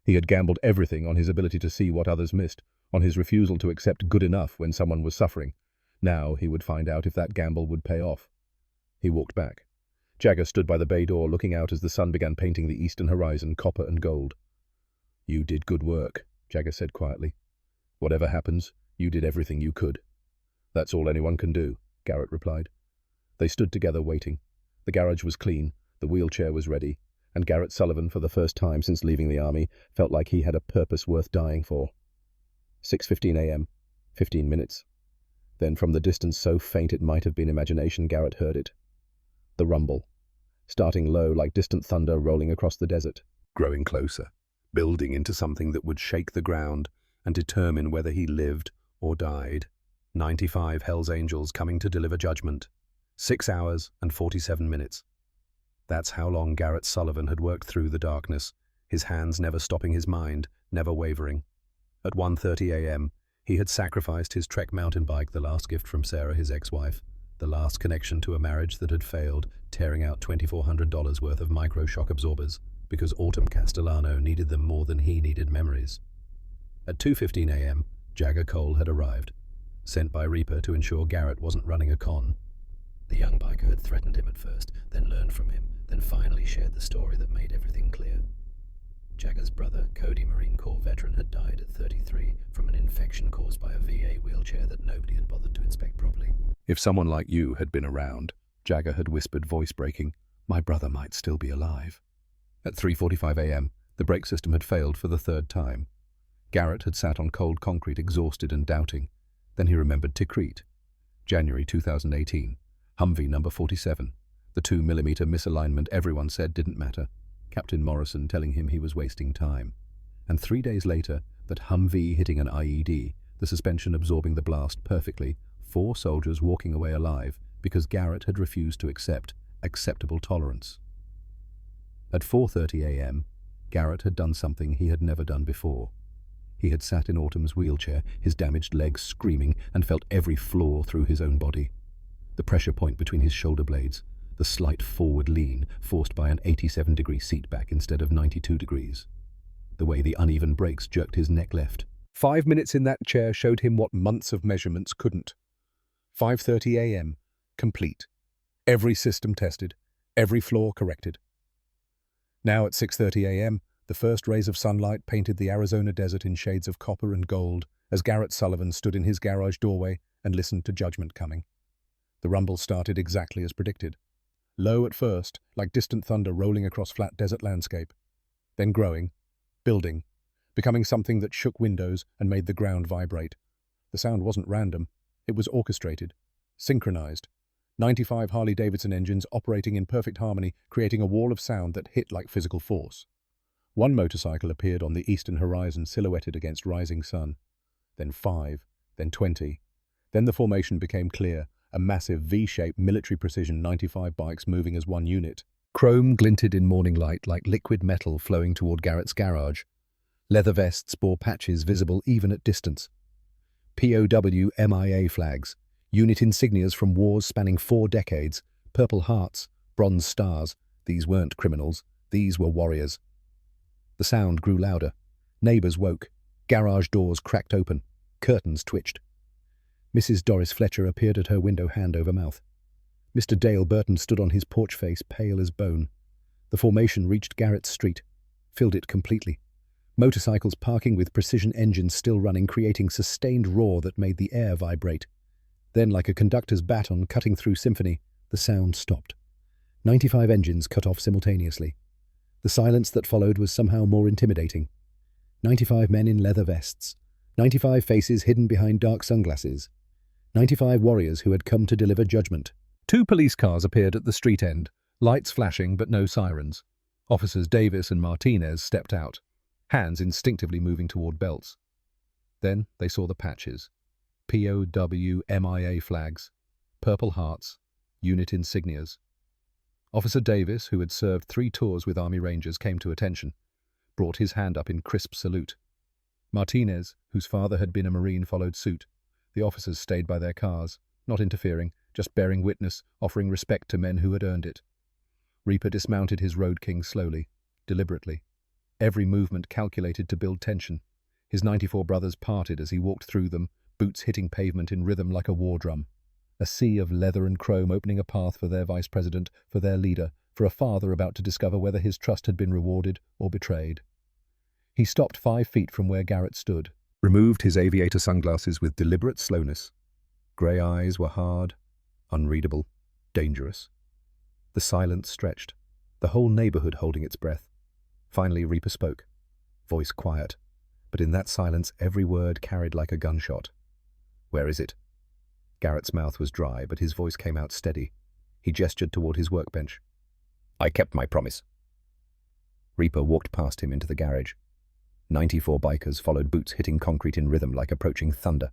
He had gambled everything on his ability to see what others missed, on his refusal to accept good enough when someone was suffering. Now he would find out if that gamble would pay off. He walked back. Jagger stood by the bay door, looking out as the sun began painting the eastern horizon copper and gold. "You did good work," Jagger said quietly. "Whatever happens, you did everything you could." "That's all anyone can do," Garrett replied. They stood together waiting. The garage was clean, the wheelchair was ready, and Garrett Sullivan, for the first time since leaving the army, felt like he had a purpose worth dying for. 6:15 a.m., 15 minutes. Then from the distance so faint it might have been imagination, Garrett heard it. The rumble. Starting low like distant thunder rolling across the desert. Growing closer, building into something that would shake the ground and determine whether he lived or died. 95 Hell's Angels coming to deliver judgment. 6 hours and 47 minutes. That's how long Garrett Sullivan had worked through the darkness, his hands never stopping his mind, never wavering. At 1:30 a.m., he had sacrificed his Trek mountain bike, the last gift from Sarah, his ex-wife, the last connection to a marriage that had failed, tearing out $2,400 worth of micro-shock absorbers, because Autumn Castellano needed them more than he needed memories. At 2:15 a.m., Jagger Cole had arrived, sent by Reaper to ensure Garrett wasn't running a con. The young biker had threatened him at first, then learned from him, then finally shared the story that made everything clear. Jagger's brother, Cody, Marine Corps veteran, had died at 33 from an infection caused by a VA wheelchair that nobody had bothered to inspect properly. "If someone like you had been around," Jagger had whispered, voice breaking, "my brother might still be alive." At 3:45 a.m., the brake system had failed for the third time. Garrett had sat on cold concrete, exhausted and doubting. Then he remembered Tikrit. January 2018. Humvee number 47. The 2mm misalignment everyone said didn't matter. Captain Morrison telling him he was wasting time. And 3 days later, that Humvee hitting an IED, the suspension absorbing the blast perfectly, 4 soldiers walking away alive because Garrett had refused to accept acceptable tolerance. At 4:30 a.m., Garrett had done something he had never done before. He had sat in Autumn's wheelchair, his damaged legs screaming, and felt every flaw through his own body. The pressure point between his shoulder blades, the slight forward lean forced by an 87-degree seat back instead of 92 degrees. The way the uneven brakes jerked his neck left. 5 minutes in that chair showed him what months of measurements couldn't. 5:30 a.m., complete. Every system tested, every flaw corrected. Now at 6:30 a.m., the first rays of sunlight painted the Arizona desert in shades of copper and gold as Garrett Sullivan stood in his garage doorway and listened to judgment coming. The rumble started exactly as predicted. Low at first, like distant thunder rolling across flat desert landscape. Then growing, building, becoming something that shook windows and made the ground vibrate. The sound wasn't random. It was orchestrated, synchronized. 95 Harley-Davidson engines operating in perfect harmony, creating a wall of sound that hit like physical force. One motorcycle appeared on the eastern horizon, silhouetted against rising sun. Then 5, then 20. Then the formation became clear. A massive V-shaped military precision 95 bikes moving as one unit. Chrome glinted in morning light like liquid metal flowing toward Garrett's garage. Leather vests bore patches visible even at distance. POW MIA flags, unit insignias from wars spanning 4 decades, purple hearts, bronze stars. These weren't criminals, these were warriors. The The sound grew louder. Neighbors woke. Garage doors cracked open. Curtains twitched. Mrs. Doris Fletcher appeared at her window, hand over mouth. Mr. Dale Burton stood on his porch face, pale as bone. The formation reached Garrett's street, filled it completely. Motorcycles parking with precision engines still running, creating sustained roar that made the air vibrate. Then, like a conductor's baton cutting through symphony, the sound stopped. 95 engines cut off simultaneously. The silence that followed was somehow more intimidating. 95 men in leather vests. 95 faces hidden behind dark sunglasses. 95 warriors who had come to deliver judgment. 2 police cars appeared at the street end, lights flashing but no sirens. Officers Davis and Martinez stepped out, hands instinctively moving toward belts. Then they saw the patches. POW MIA flags, Purple Hearts, unit insignias. Officer Davis, who had served 3 tours with Army Rangers, came to attention, brought his hand up in crisp salute. Martinez, whose father had been a Marine, followed suit. The officers stayed by their cars, not interfering, just bearing witness, offering respect to men who had earned it. Reaper dismounted his Road King slowly, deliberately. Every movement calculated to build tension. His 94 brothers parted as he walked through them, boots hitting pavement in rhythm like a war drum. A sea of leather and chrome opening a path for their vice president, for their leader, for a father about to discover whether his trust had been rewarded or betrayed. He stopped 5 feet from where Garrett stood, removed his aviator sunglasses with deliberate slowness. Grey eyes were hard, unreadable, dangerous. The silence stretched, the whole neighborhood holding its breath. Finally, Reaper spoke, voice quiet, but in that silence every word carried like a gunshot. "Where is it?" Garrett's mouth was dry, but his voice came out steady. He gestured toward his workbench. "I kept my promise." Reaper walked past him into the garage. 94 bikers followed, boots hitting concrete in rhythm like approaching thunder.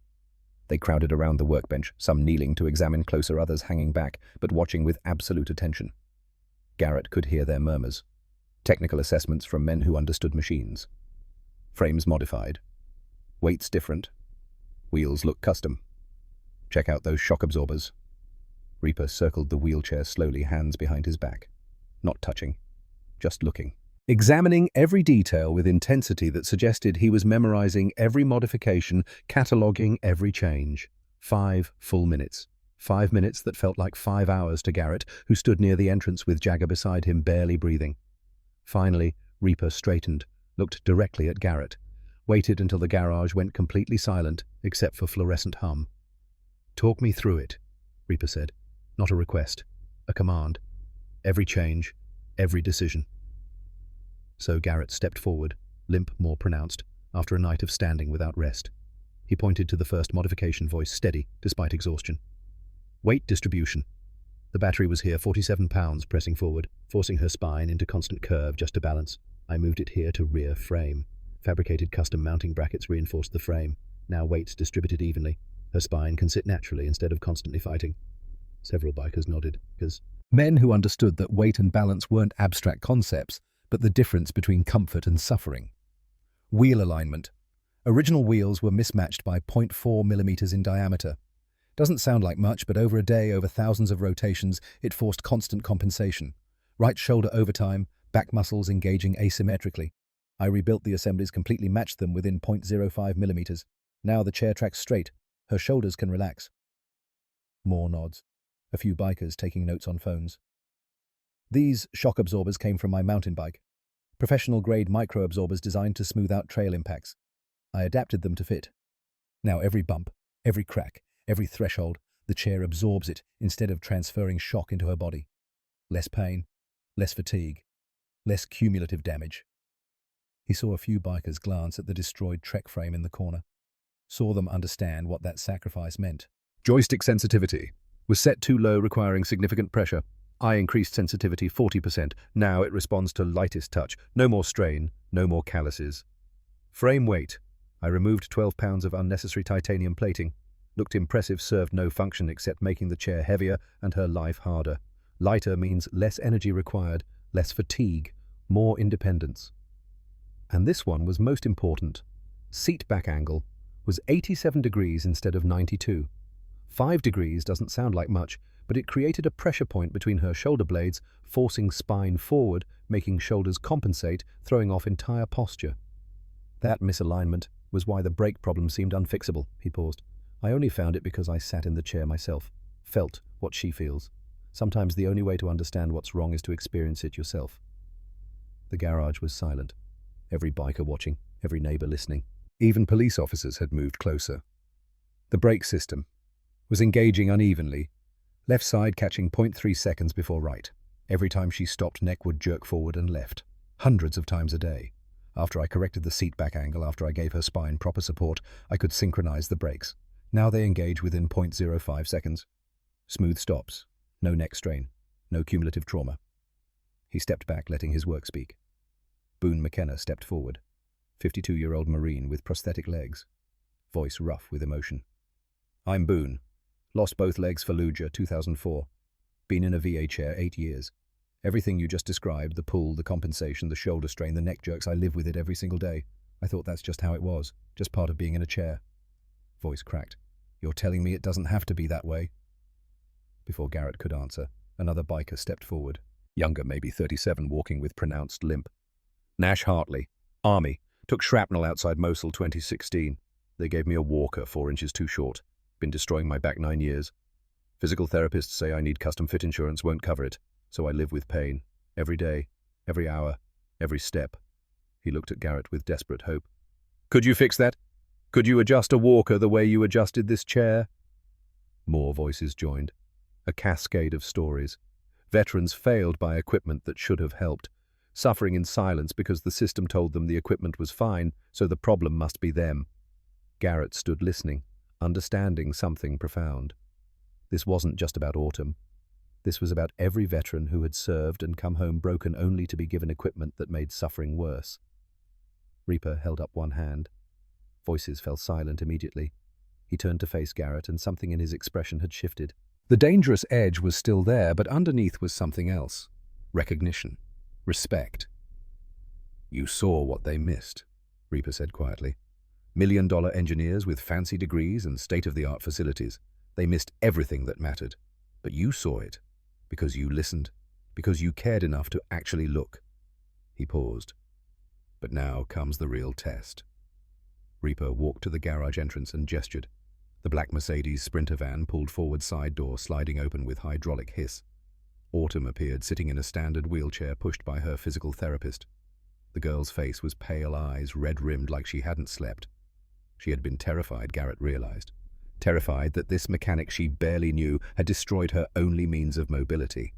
They crowded around the workbench, some kneeling to examine closer, others hanging back, but watching with absolute attention. Garrett could hear their murmurs. Technical assessments from men who understood machines. Frames modified. Weights different. Wheels look custom. Check out those shock absorbers. Reaper circled the wheelchair slowly, hands behind his back. Not touching, just looking. Examining every detail with intensity that suggested he was memorizing every modification, cataloguing every change. 5 full minutes. 5 minutes that felt like 5 hours to Garrett, who stood near the entrance with Jagger beside him, barely breathing. Finally, Reaper straightened, looked directly at Garrett, waited until the garage went completely silent, except for fluorescent hum. "Talk me through it," Reaper said. Not a request, a command. Every change, every decision. So Garrett stepped forward, limp more pronounced, after a night of standing without rest. He pointed to the first modification, voice steady, despite exhaustion. "Weight distribution." The battery was here, 47 pounds, pressing forward, forcing her spine into constant curve just to balance. I moved it here to rear frame. Fabricated custom mounting brackets reinforced the frame. Now weights distributed evenly. Her spine can sit naturally instead of constantly fighting. Several bikers nodded, because men who understood that weight and balance weren't abstract concepts, but the difference between comfort and suffering. Wheel alignment. Original wheels were mismatched by 0.4 millimeters in diameter. Doesn't sound like much, but over a day, over thousands of rotations, it forced constant compensation. Right shoulder overtime, back muscles engaging asymmetrically. I rebuilt the assemblies, completely matched them within 0.05 millimeters. Now the chair tracks straight. Her shoulders can relax. More nods. A few bikers taking notes on phones. These shock absorbers came from my mountain bike. Professional-grade micro-absorbers designed to smooth out trail impacts. I adapted them to fit. Now every bump, every crack, every threshold, the chair absorbs it instead of transferring shock into her body. Less pain, less fatigue, less cumulative damage. He saw a few bikers glance at the destroyed Trek frame in the corner. Saw them understand what that sacrifice meant. Joystick sensitivity was set too low, requiring significant pressure. I increased sensitivity 40%. Now it responds to lightest touch. No more strain, no more calluses. Frame weight. I removed 12 pounds of unnecessary titanium plating. Looked impressive, served no function except making the chair heavier and her life harder. Lighter means less energy required, less fatigue, more independence. And this one was most important. Seat back angle was 87 degrees instead of 92. 5 degrees doesn't sound like much, but it created a pressure point between her shoulder blades, forcing spine forward, making shoulders compensate, throwing off entire posture. That misalignment was why the brake problem seemed unfixable, he paused. I only found it because I sat in the chair myself, felt what she feels. Sometimes the only way to understand what's wrong is to experience it yourself. The garage was silent. Every biker watching, every neighbor listening. Even police officers had moved closer. The brake system was engaging unevenly, left side catching 0.3 seconds before right. Every time she stopped, neck would jerk forward and left, hundreds of times a day. After I corrected the seat back angle, after I gave her spine proper support, I could synchronize the brakes. Now they engage within 0.05 seconds. Smooth stops, no neck strain, no cumulative trauma. He stepped back, letting his work speak. Boone McKenna stepped forward, 52-year-old Marine with prosthetic legs, voice rough with emotion. I'm Boone. Lost both legs Fallujah, 2004. Been in a VA chair 8 years. Everything you just described, the pull, the compensation, the shoulder strain, the neck jerks, I live with it every single day. I thought that's just how it was, just part of being in a chair. Voice cracked. You're telling me it doesn't have to be that way? Before Garrett could answer, another biker stepped forward, younger, maybe 37, walking with pronounced limp. Nash Hartley, Army, took shrapnel outside Mosul 2016. They gave me a walker 4 inches too short. Been destroying my back 9 years. Physical therapists say I need custom fit insurance, won't cover it, so I live with pain. Every day, every hour, every step. He looked at Garrett with desperate hope. Could you fix that? Could you adjust a walker the way you adjusted this chair? More voices joined. A cascade of stories. Veterans failed by equipment that should have helped, suffering in silence because the system told them the equipment was fine, so the problem must be them. Garrett stood listening, understanding something profound. This wasn't just about Autumn. This was about every veteran who had served and come home broken only to be given equipment that made suffering worse. Reaper held up one hand. Voices fell silent immediately. He turned to face Garrett, and something in his expression had shifted. The dangerous edge was still there, but underneath was something else. Recognition. Respect. You saw what they missed, Reaper said quietly. $1 million engineers with fancy degrees and state-of-the-art facilities. They missed everything that mattered. But you saw it, because you listened, because you cared enough to actually look. He paused. But now comes the real test. Reaper walked to the garage entrance and gestured. The black Mercedes Sprinter van pulled forward, side door sliding open with hydraulic hiss. Autumn appeared, sitting in a standard wheelchair pushed by her physical therapist. The girl's face was pale, eyes red-rimmed like she hadn't slept. She had been terrified, Garrett realized. Terrified that this mechanic she barely knew had destroyed her only means of mobility.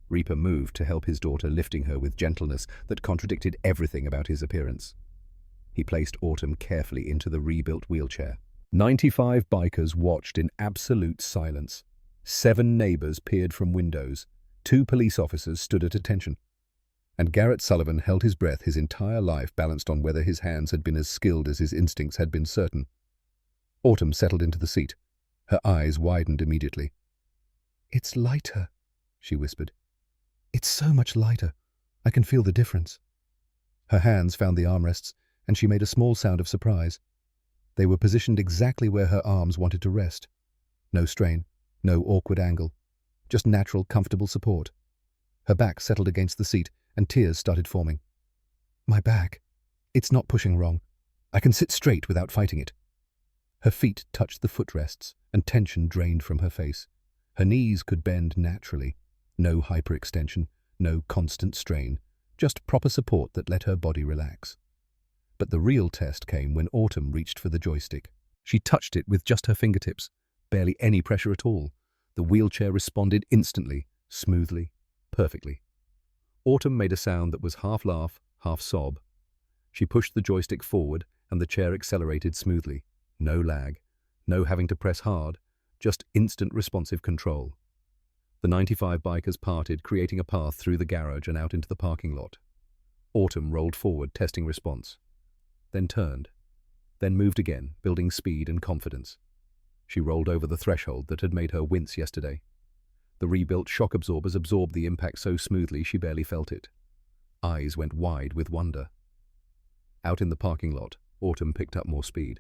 Reaper moved to help his daughter, lifting her with gentleness that contradicted everything about his appearance. He placed Autumn carefully into the rebuilt wheelchair. 95 bikers watched in absolute silence. 7 neighbors peered from windows. 2 police officers stood at attention. And Garrett Sullivan held his breath, his entire life balanced on whether his hands had been as skilled as his instincts had been certain. Autumn settled into the seat. Her eyes widened immediately. "It's lighter," she whispered. "It's so much lighter. I can feel the difference." Her hands found the armrests, and she made a small sound of surprise. They were positioned exactly where her arms wanted to rest. No strain, no awkward angle, just natural, comfortable support. Her back settled against the seat, and tears started forming. "My back. It's not pushing wrong. I can sit straight without fighting it." Her feet touched the footrests, and tension drained from her face. Her knees could bend naturally. No hyperextension, no constant strain, just proper support that let her body relax. But the real test came when Autumn reached for the joystick. She touched it with just her fingertips, barely any pressure at all. The wheelchair responded instantly, smoothly, perfectly. Autumn made a sound that was half laugh, half sob. She pushed the joystick forward, and the chair accelerated smoothly. No lag, no having to press hard, just instant responsive control. The 95 bikers parted, creating a path through the garage and out into the parking lot. Autumn rolled forward, testing response. Then turned. Then moved again, building speed and confidence. She rolled over the threshold that had made her wince yesterday. The rebuilt shock absorbers absorbed the impact so smoothly she barely felt it. Eyes went wide with wonder. Out in the parking lot, Autumn picked up more speed.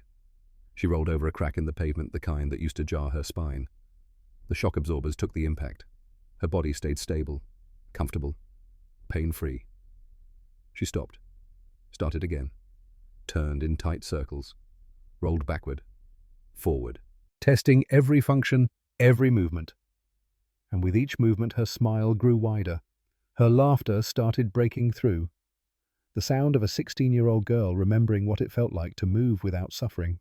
She rolled over a crack in the pavement, the kind that used to jar her spine. The shock absorbers took the impact. Her body stayed stable, comfortable, pain-free. She stopped, started again, turned in tight circles, rolled backward, forward, testing every function, every movement. And with each movement her smile grew wider. Her laughter started breaking through. The sound of a 16-year-old girl remembering what it felt like to move without suffering.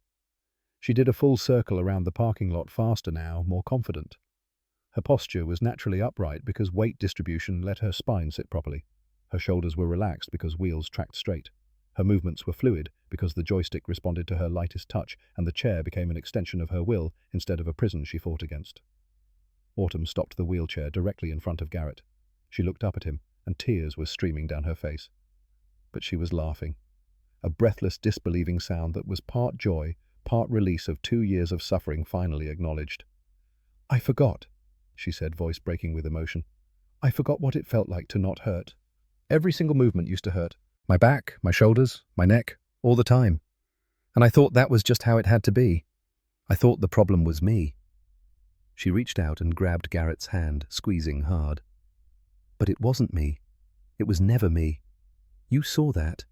She did a full circle around the parking lot, faster now, more confident. Her posture was naturally upright because weight distribution let her spine sit properly. Her shoulders were relaxed because wheels tracked straight. Her movements were fluid because the joystick responded to her lightest touch, and the chair became an extension of her will instead of a prison she fought against. Autumn stopped the wheelchair directly in front of Garrett. She looked up at him, and tears were streaming down her face. But she was laughing, a breathless, disbelieving sound that was part joy, part release of 2 years of suffering finally acknowledged. "I forgot," she said, voice breaking with emotion. "I forgot what it felt like to not hurt. Every single movement used to hurt. My back, my shoulders, my neck, all the time. And I thought that was just how it had to be. I thought the problem was me." She reached out and grabbed Garrett's hand, squeezing hard. "But it wasn't me. It was never me. You saw that.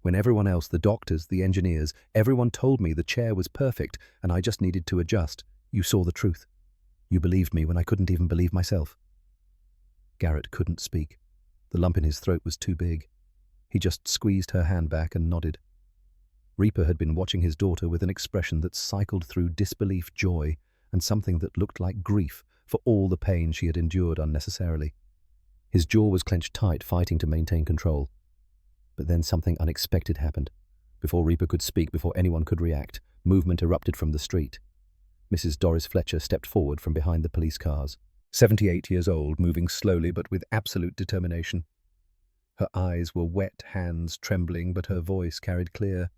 When everyone else, the doctors, the engineers, everyone told me the chair was perfect and I just needed to adjust, you saw the truth. You believed me when I couldn't even believe myself." Garrett couldn't speak. The lump in his throat was too big. He just squeezed her hand back and nodded. Reaper had been watching his daughter with an expression that cycled through disbelief, joy, and something that looked like grief for all the pain she had endured unnecessarily. His jaw was clenched tight, fighting to maintain control. But then something unexpected happened. Before Reaper could speak, before anyone could react, movement erupted from the street. Mrs. Doris Fletcher stepped forward from behind the police cars, 78 years old, moving slowly but with absolute determination. Her eyes were wet, hands trembling, but her voice carried clear.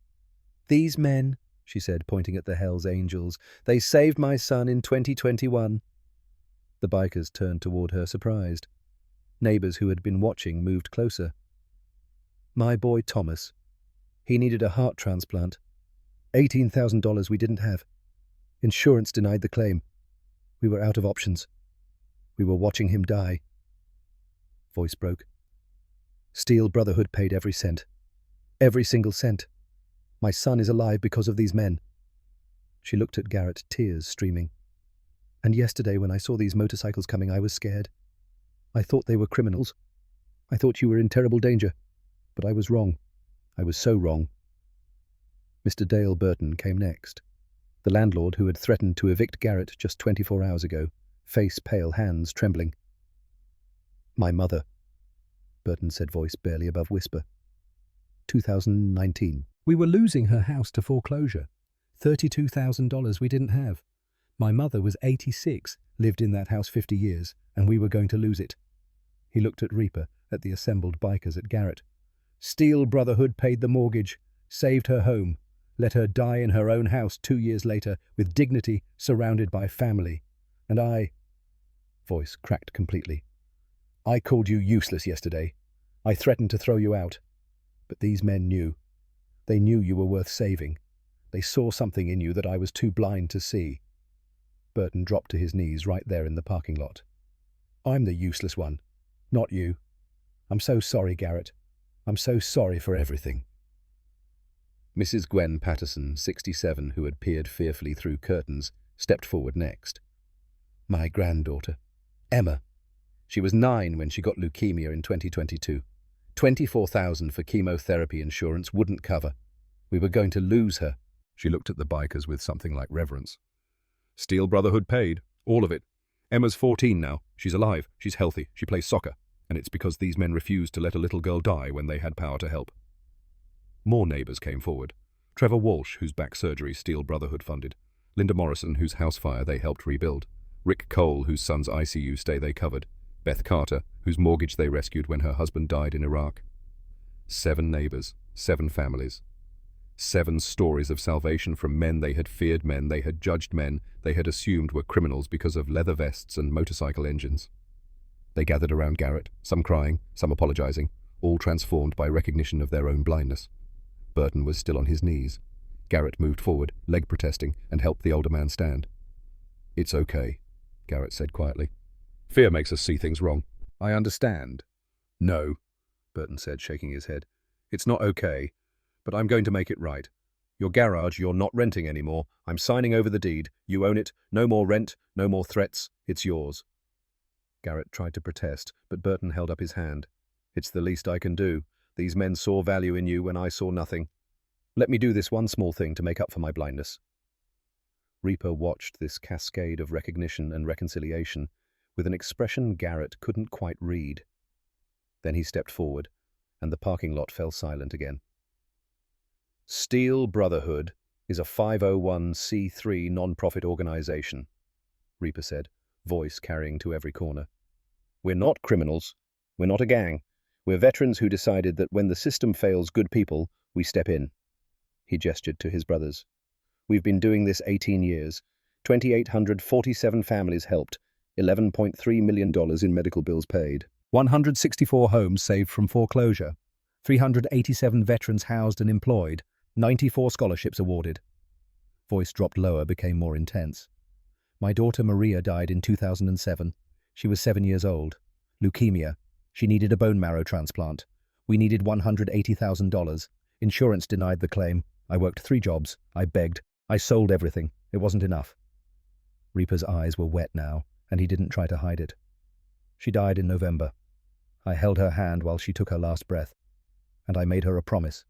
"These men," she said, pointing at the Hells Angels, "they saved my son in 2021. The bikers turned toward her, surprised. Neighbors who had been watching moved closer. "My boy Thomas. He needed a heart transplant. $18,000 we didn't have. Insurance denied the claim. We were out of options. We were watching him die." Voice broke. "Steel Brotherhood paid every cent. Every single cent. My son is alive because of these men." She looked at Garrett, tears streaming. "And yesterday when I saw these motorcycles coming, I was scared. I thought they were criminals. I thought you were in terrible danger. But I was wrong. I was so wrong." Mr. Dale Burton came next. The landlord who had threatened to evict Garrett just 24 hours ago, face pale, hands trembling. "My mother," Burton said, voice barely above whisper. 2019. "We were losing her house to foreclosure. $32,000 we didn't have. My mother was 86, lived in that house 50 years, and we were going to lose it." He looked at Reaper, at the assembled bikers, at Garrett. "Steel Brotherhood paid the mortgage, saved her home, let her die in her own house 2 years later, with dignity, surrounded by family. And I—" Voice cracked completely. "I called you useless yesterday. I threatened to throw you out. But these men knew. They knew you were worth saving. They saw something in you that I was too blind to see." Burton dropped to his knees right there in the parking lot. "I'm the useless one, not you. I'm so sorry, Garrett. I'm so sorry for everything." Mrs. Gwen Patterson, 67, who had peered fearfully through curtains, stepped forward next. "My granddaughter, Emma. She was 9 when she got leukemia in 2022. $24,000 for chemotherapy insurance wouldn't cover. We were going to lose her." She looked at the bikers with something like reverence. "Steel Brotherhood paid, all of it. Emma's 14 now. She's alive. She's healthy. She plays soccer. And it's because these men refused to let a little girl die when they had power to help." More neighbors came forward. Trevor Walsh, whose back surgery Steel Brotherhood funded. Linda Morrison, whose house fire they helped rebuild. Rick Cole, whose son's ICU stay they covered. Beth Carter, whose mortgage they rescued when her husband died in Iraq. 7 neighbors, 7 families. 7 stories of salvation from men they had feared, men they had judged, men they had assumed were criminals because of leather vests and motorcycle engines. They gathered around Garrett, some crying, some apologizing, all transformed by recognition of their own blindness. Burton was still on his knees. Garrett moved forward, leg protesting, and helped the older man stand. "It's okay," Garrett said quietly. "Fear makes us see things wrong." "I understand." "No," Burton said, shaking his head. "It's not okay, but I'm going to make it right. Your garage, you're not renting anymore. I'm signing over the deed. You own it. No more rent, no more threats. It's yours." Garrett tried to protest, but Burton held up his hand. "It's the least I can do. These men saw value in you when I saw nothing. Let me do this one small thing to make up for my blindness." Reaper watched this cascade of recognition and reconciliation with an expression Garrett couldn't quite read. Then he stepped forward, and the parking lot fell silent again. "Steel Brotherhood is a 501c3 non-profit organization," Reaper said, voice carrying to every corner. "We're not criminals. We're not a gang. We're veterans who decided that when the system fails good people, we step in." He gestured to his brothers. "We've been doing this 18 years. 2,847 families helped. $11.3 million in medical bills paid. 164 homes saved from foreclosure. 387 veterans housed and employed. 94 scholarships awarded." Voice dropped lower, became more intense. "My daughter Maria died in 2007. She was 7 years old. Leukemia. She needed a bone marrow transplant. We needed $180,000. Insurance denied the claim. I worked 3 jobs. I begged. I sold everything. It wasn't enough." Reaper's eyes were wet now, and he didn't try to hide it. "She died in November. I held her hand while she took her last breath. And I made her a promise.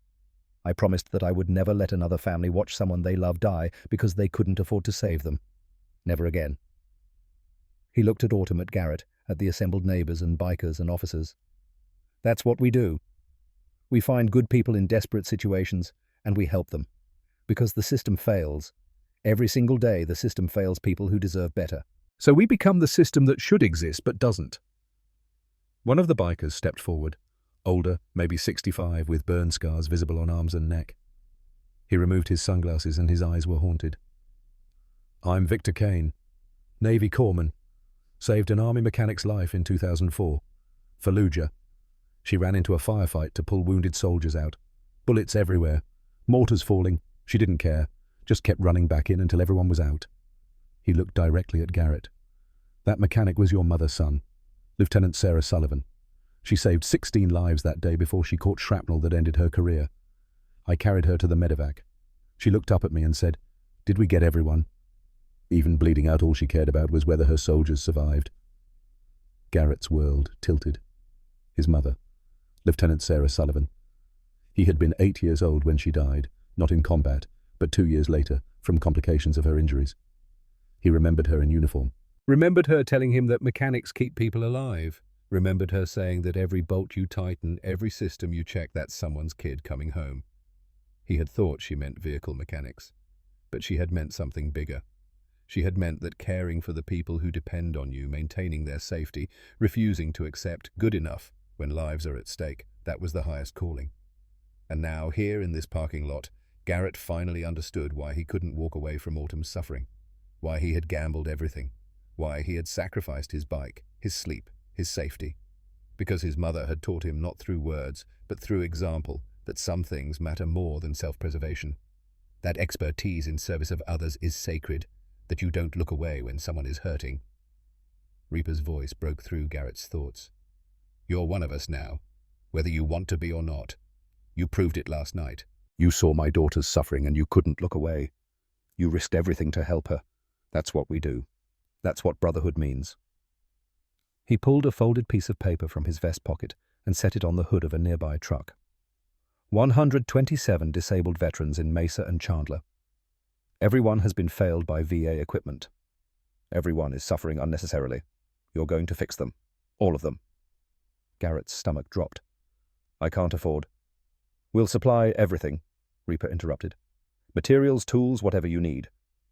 I promised that I would never let another family watch someone they love die because they couldn't afford to save them. Never again." He looked at Autumn, at Garrett, at the assembled neighbors and bikers and officers. "That's what we do. We find good people in desperate situations, and we help them. Because the system fails. Every single day the system fails people who deserve better. So we become the system that should exist but doesn't." One of the bikers stepped forward, older, maybe 65, with burn scars visible on arms and neck. He removed his sunglasses and his eyes were haunted. "I'm Victor Kane, Navy corpsman. Saved an Army mechanic's life in 2004. Fallujah. She ran into a firefight to pull wounded soldiers out. Bullets everywhere. Mortars falling. She didn't care. Just kept running back in until everyone was out." He looked directly at Garrett. "That mechanic was your mother's son, Lieutenant Sarah Sullivan. She saved 16 lives that day before she caught shrapnel that ended her career. I carried her to the medevac. She looked up at me and said, 'Did we get everyone?' Even bleeding out, all she cared about was whether her soldiers survived." Garrett's world tilted. His mother, Lieutenant Sarah Sullivan. He had been 8 years old when she died, not in combat, but 2 years later, from complications of her injuries. He remembered her in uniform. Remembered her telling him that mechanics keep people alive. Remembered her saying that every bolt you tighten, every system you check, that's someone's kid coming home. He had thought she meant vehicle mechanics, but she had meant something bigger. She had meant that caring for the people who depend on you, maintaining their safety, refusing to accept good enough when lives are at stake, that was the highest calling. And now, here in this parking lot, Garrett finally understood why he couldn't walk away from Autumn's suffering, why he had gambled everything, why he had sacrificed his bike, his sleep, his safety. Because his mother had taught him not through words, but through example, that some things matter more than self-preservation. That expertise in service of others is sacred, that you don't look away when someone is hurting. Reaper's voice broke through Garrett's thoughts. "You're one of us now, whether you want to be or not. You proved it last night. You saw my daughter's suffering and you couldn't look away. You risked everything to help her. That's what we do. That's what brotherhood means." He pulled a folded piece of paper from his vest pocket and set it on the hood of a nearby truck. 127 disabled veterans in Mesa and Chandler. Everyone has been failed by VA equipment. Everyone is suffering unnecessarily. You're going to fix them. All of them. Garrett's stomach dropped. "I can't afford." "We'll supply everything," Reaper interrupted. "Materials, tools, whatever you need.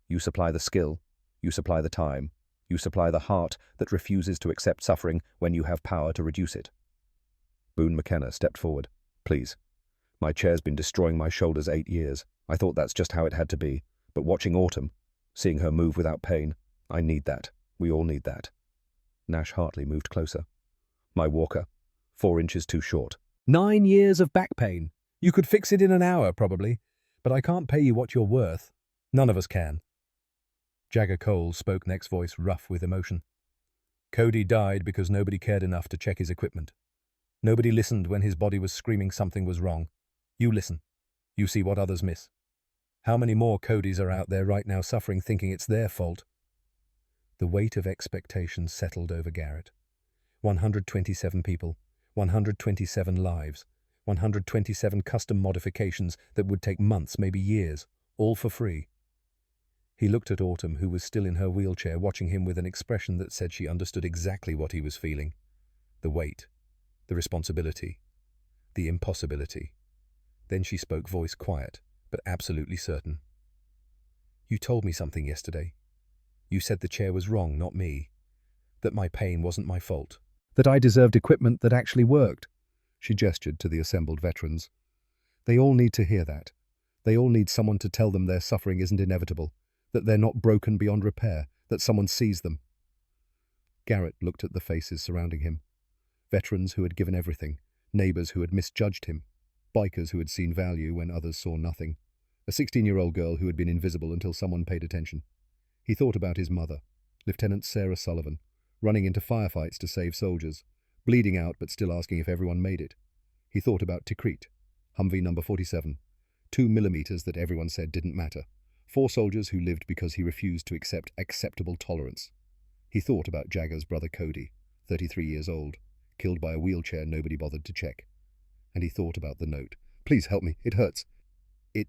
You supply the skill. You supply the time. You supply the heart that refuses to accept suffering when you have power to reduce it." Boone McKenna stepped forward. "Please. My chair's been destroying my shoulders 8 years. I thought that's just how it had to be. But watching Autumn, seeing her move without pain, I need that. We all need that." Nash Hartley moved closer. "My walker, 4 inches too short." 9 years of back pain. You could fix it in an hour, probably. But I can't pay you what you're worth. None of us can. Jagger Cole spoke next, voice rough with emotion. Cody died because nobody cared enough to check his equipment. Nobody listened when his body was screaming something was wrong. You listen. You see what others miss. How many more Codys are out there right now suffering, thinking it's their fault? The weight of expectation settled over Garrett. 127 people, 127 lives, 127 custom modifications that would take months, maybe years, all for free. He looked at Autumn, who was still in her wheelchair, watching him with an expression that said she understood exactly what he was feeling. The weight, the responsibility, the impossibility. Then she spoke, voice quiet, but absolutely certain. You told me something yesterday. You said the chair was wrong, not me. That my pain wasn't my fault. That I deserved equipment that actually worked. She gestured to the assembled veterans. They all need to hear that. They all need someone to tell them their suffering isn't inevitable, that they're not broken beyond repair, that someone sees them. Garrett looked at the faces surrounding him. Veterans who had given everything, neighbors who had misjudged him, bikers who had seen value when others saw nothing, a 16-year-old girl who had been invisible until someone paid attention. He thought about his mother, Lieutenant Sarah Sullivan, running into firefights to save soldiers, bleeding out but still asking if everyone made it. He thought about Tikrit, Humvee number 47, 2 millimeters that everyone said didn't matter, 4 soldiers who lived because he refused to accept acceptable tolerance. He thought about Jagger's brother Cody, 33 years old, killed by a wheelchair nobody bothered to check. And he thought about the note. Please help me, it hurts. It.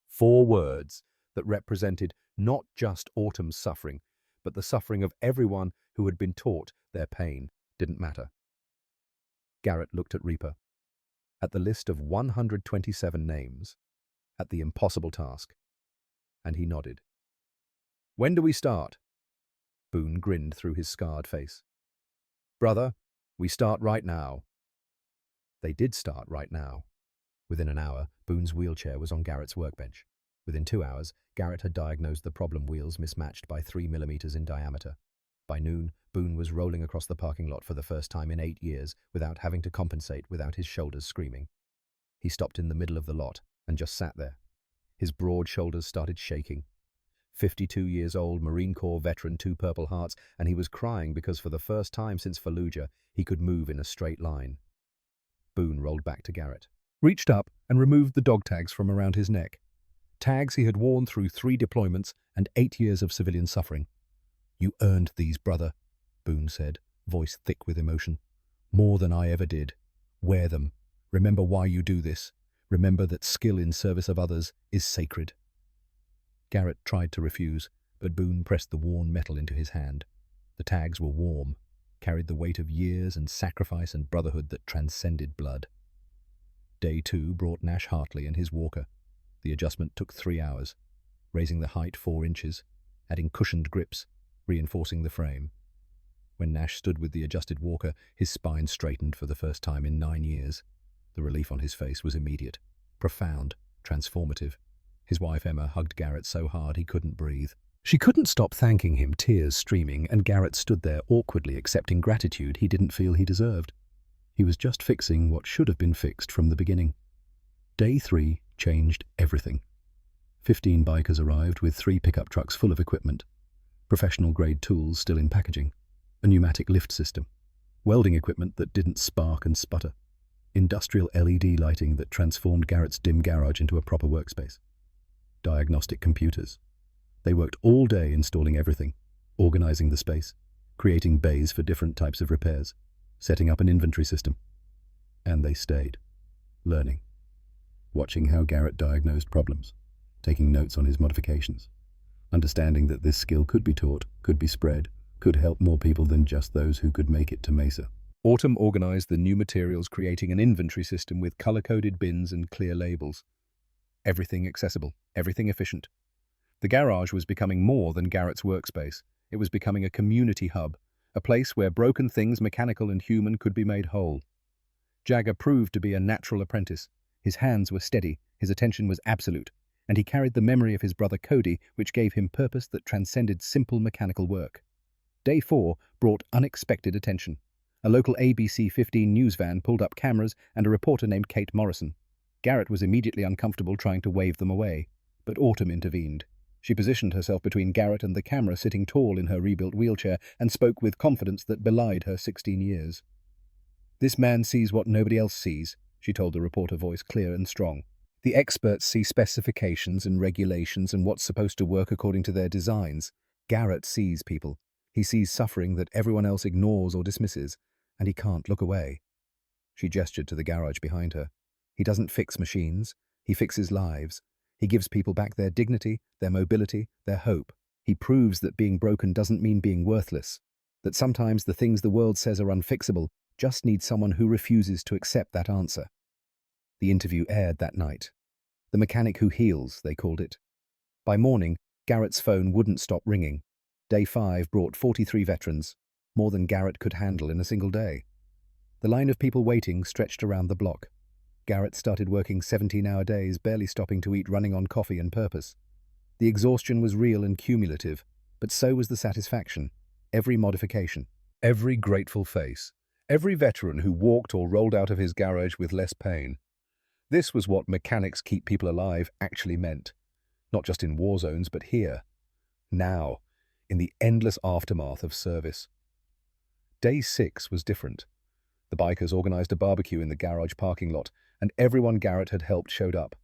4 words that represented not just Autumn's suffering, but the suffering of everyone who had been taught their pain didn't matter. Garrett looked at Reaper, at the list of 127 names, at the impossible task, and he nodded. When do we start? Boone grinned through his scarred face. Brother, we start right now. They did start right now. Within an hour, Boone's wheelchair was on Garrett's workbench. Within 2 hours, Garrett had diagnosed the problem wheels mismatched by 3 millimeters in diameter. By noon, Boone was rolling across the parking lot for the first time in 8 years without having to compensate, without his shoulders screaming. He stopped in the middle of the lot and just sat there. His broad shoulders started shaking. 52 years old, Marine Corps veteran, 2 Purple Hearts, and he was crying because for the first time since Fallujah, he could move in a straight line. Boone rolled back to Garrett, reached up and removed the dog tags from around his neck. Tags he had worn through 3 deployments and 8 years of civilian suffering. You earned these, brother, Boone said, voice thick with emotion. More than I ever did. Wear them. Remember why you do this. Remember that skill in service of others is sacred. Garrett tried to refuse, but Boone pressed the worn metal into his hand. The tags were warm, carried the weight of years and sacrifice and brotherhood that transcended blood. Day 2 brought Nash Hartley and his walker. The adjustment took 3 hours, raising the height 4 inches, adding cushioned grips, reinforcing the frame. When Nash stood with the adjusted walker, his spine straightened for the first time in 9 years. The relief on his face was immediate, profound, transformative. His wife Emma hugged Garrett so hard he couldn't breathe. She couldn't stop thanking him, tears streaming, and Garrett stood there awkwardly accepting gratitude he didn't feel he deserved. He was just fixing what should have been fixed from the beginning. Day 3 changed everything. 15 bikers arrived with 3 pickup trucks full of equipment. Professional-grade tools still in packaging. A pneumatic lift system. Welding equipment that didn't spark and sputter. Industrial LED lighting that transformed Garrett's dim garage into a proper workspace. Diagnostic computers. They worked all day installing everything, organizing the space, creating bays for different types of repairs, setting up an inventory system. And they stayed, learning, watching how Garrett diagnosed problems, taking notes on his modifications, understanding that this skill could be taught, could be spread, could help more people than just those who could make it to Mesa. Autumn organized the new materials, creating an inventory system with color-coded bins and clear labels. Everything accessible, everything efficient. The garage was becoming more than Garrett's workspace. It was becoming a community hub, a place where broken things, mechanical and human, could be made whole. Jagger proved to be a natural apprentice. His hands were steady, his attention was absolute, and he carried the memory of his brother Cody, which gave him purpose that transcended simple mechanical work. Day 4 brought unexpected attention. A local ABC 15 news van pulled up cameras and a reporter named Kate Morrison. Garrett was immediately uncomfortable trying to wave them away, but Autumn intervened. She positioned herself between Garrett and the camera, sitting tall in her rebuilt wheelchair, and spoke with confidence that belied her 16 years. "This man sees what nobody else sees," she told the reporter, voice clear and strong. "The experts see specifications and regulations and what's supposed to work according to their designs. Garrett sees people. He sees suffering that everyone else ignores or dismisses, and he can't look away." She gestured to the garage behind her. "He doesn't fix machines. He fixes lives. He gives people back their dignity, their mobility, their hope. He proves that being broken doesn't mean being worthless, that sometimes the things the world says are unfixable just need someone who refuses to accept that answer." The interview aired that night. "The mechanic who heals," they called it. By morning, Garrett's phone wouldn't stop ringing. Day 5 brought 43 veterans, more than Garrett could handle in a single day. The line of people waiting stretched around the block. Garrett started working 17-hour days, barely stopping to eat, running on coffee and purpose. The exhaustion was real and cumulative, but so was the satisfaction. Every modification, every grateful face, every veteran who walked or rolled out of his garage with less pain. This was what mechanics keep people alive actually meant. Not just in war zones, but here, now, in the endless aftermath of service. Day 6 was different. The bikers organized a barbecue in the garage parking lot, and everyone Garrett had helped showed up.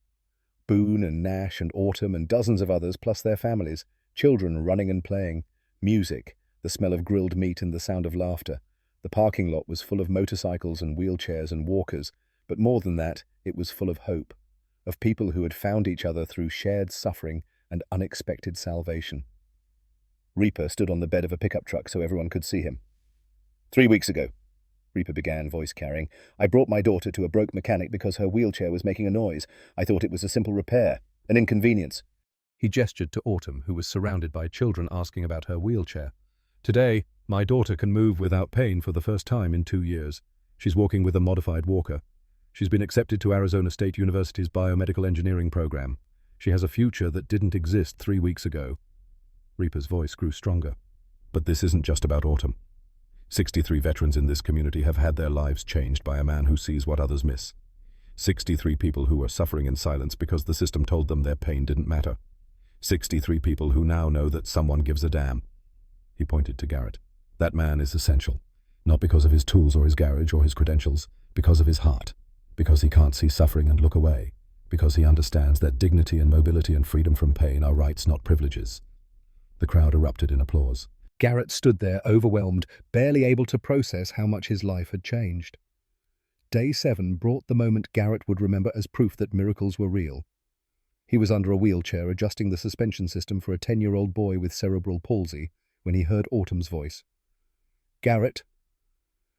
Boone and Nash and Autumn and dozens of others, plus their families, children running and playing, music, the smell of grilled meat and the sound of laughter. The parking lot was full of motorcycles and wheelchairs and walkers, but more than that, it was full of hope, of people who had found each other through shared suffering and unexpected salvation. Reaper stood on the bed of a pickup truck so everyone could see him. 3 weeks ago, Reaper began, voice carrying, "I brought my daughter to a broke mechanic because her wheelchair was making a noise. I thought it was a simple repair, an inconvenience." He gestured to Autumn, who was surrounded by children asking about her wheelchair. "Today, my daughter can move without pain for the first time in 2 years. She's walking with a modified walker. She's been accepted to Arizona State University's biomedical engineering program. She has a future that didn't exist 3 weeks ago." Reaper's voice grew stronger. "But this isn't just about Autumn. 63 veterans in this community have had their lives changed by a man who sees what others miss. 63 people who were suffering in silence because the system told them their pain didn't matter. 63 people who now know that someone gives a damn." He pointed to Garrett. "That man is essential, not because of his tools or his garage or his credentials, because of his heart, because he can't see suffering and look away, because he understands that dignity and mobility and freedom from pain are rights, not privileges." The crowd erupted in applause. Garrett stood there, overwhelmed, barely able to process how much his life had changed. Day 7 brought the moment Garrett would remember as proof that miracles were real. He was under a wheelchair, adjusting the suspension system for a 10-year-old boy with cerebral palsy, when he heard Autumn's voice. "Garrett."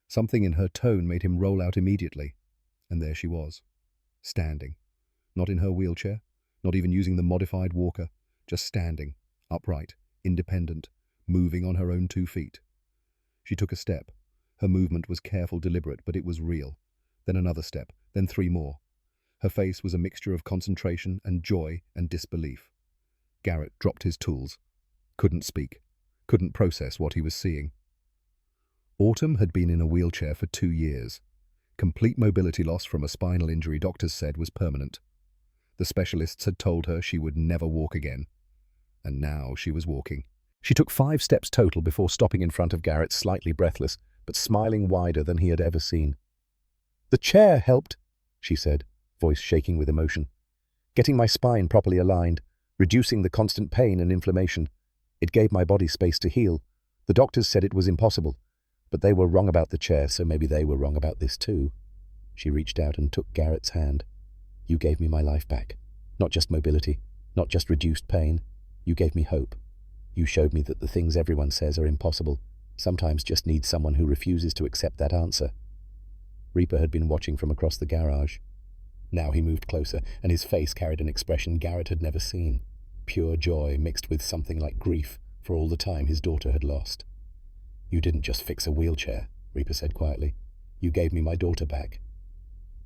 Something in her tone made him roll out immediately, and there she was, standing. Not in her wheelchair, not even using the modified walker, just standing, upright, independent, moving on her own 2 feet. She took a step. Her movement was careful, deliberate, but it was real. Then another step, then 3 more. Her face was a mixture of concentration and joy and disbelief. Garrett dropped his tools. Couldn't speak. Couldn't process what he was seeing. Autumn had been in a wheelchair for 2 years. Complete mobility loss from a spinal injury doctors said was permanent. The specialists had told her she would never walk again. And now she was walking. She took 5 steps total before stopping in front of Garrett, slightly breathless, but smiling wider than he had ever seen. "The chair helped," she said, voice shaking with emotion. "Getting my spine properly aligned, reducing the constant pain and inflammation. It gave my body space to heal. The doctors said it was impossible, but they were wrong about the chair, so maybe they were wrong about this too." She reached out and took Garrett's hand. "You gave me my life back. Not just mobility, not just reduced pain. You gave me hope. You showed me that the things everyone says are impossible sometimes just need someone who refuses to accept that answer." Reaper had been watching from across the garage. Now he moved closer, and his face carried an expression Garrett had never seen. Pure joy mixed with something like grief for all the time his daughter had lost. "You didn't just fix a wheelchair," Reaper said quietly. "You gave me my daughter back."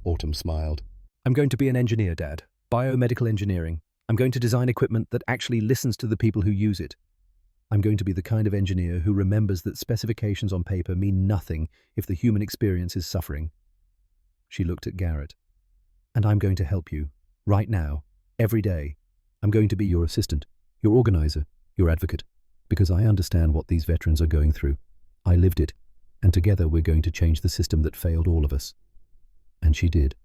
Autumn smiled. "I'm going to be an engineer, Dad. Biomedical engineering. I'm going to design equipment that actually listens to the people who use it. I'm going to be the kind of engineer who remembers that specifications on paper mean nothing if the human experience is suffering." She looked at Garrett. And I'm going to help you. Right now. Every day. I'm going to be your assistant, your organizer, your advocate. Because I understand what these veterans are going through. I lived it. And together we're going to change the system that failed all of us. And she did.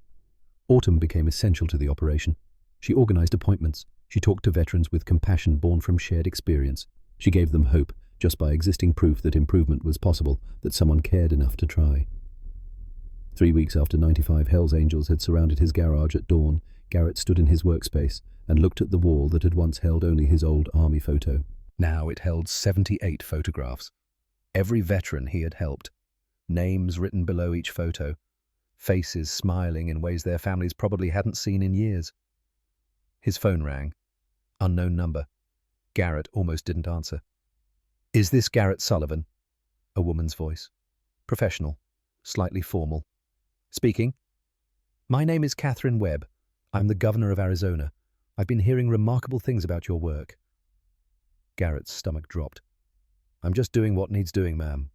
Autumn became essential to the operation. She organized appointments. She talked to veterans with compassion born from shared experience. She gave them hope just by existing proof that improvement was possible, that someone cared enough to try. 3 weeks after 95 Hells Angels had surrounded his garage at dawn, Garrett stood in his workspace and looked at the wall that had once held only his old army photo. Now it held 78 photographs. Every veteran he had helped. Names written below each photo. Faces smiling in ways their families probably hadn't seen in years. His phone rang. Unknown number. Garrett almost didn't answer. "Is this Garrett Sullivan?" A woman's voice. Professional. Slightly formal. "Speaking." "My name is Catherine Webb. I'm the governor of Arizona. I've been hearing remarkable things about your work." Garrett's stomach dropped. "I'm just doing what needs doing, ma'am."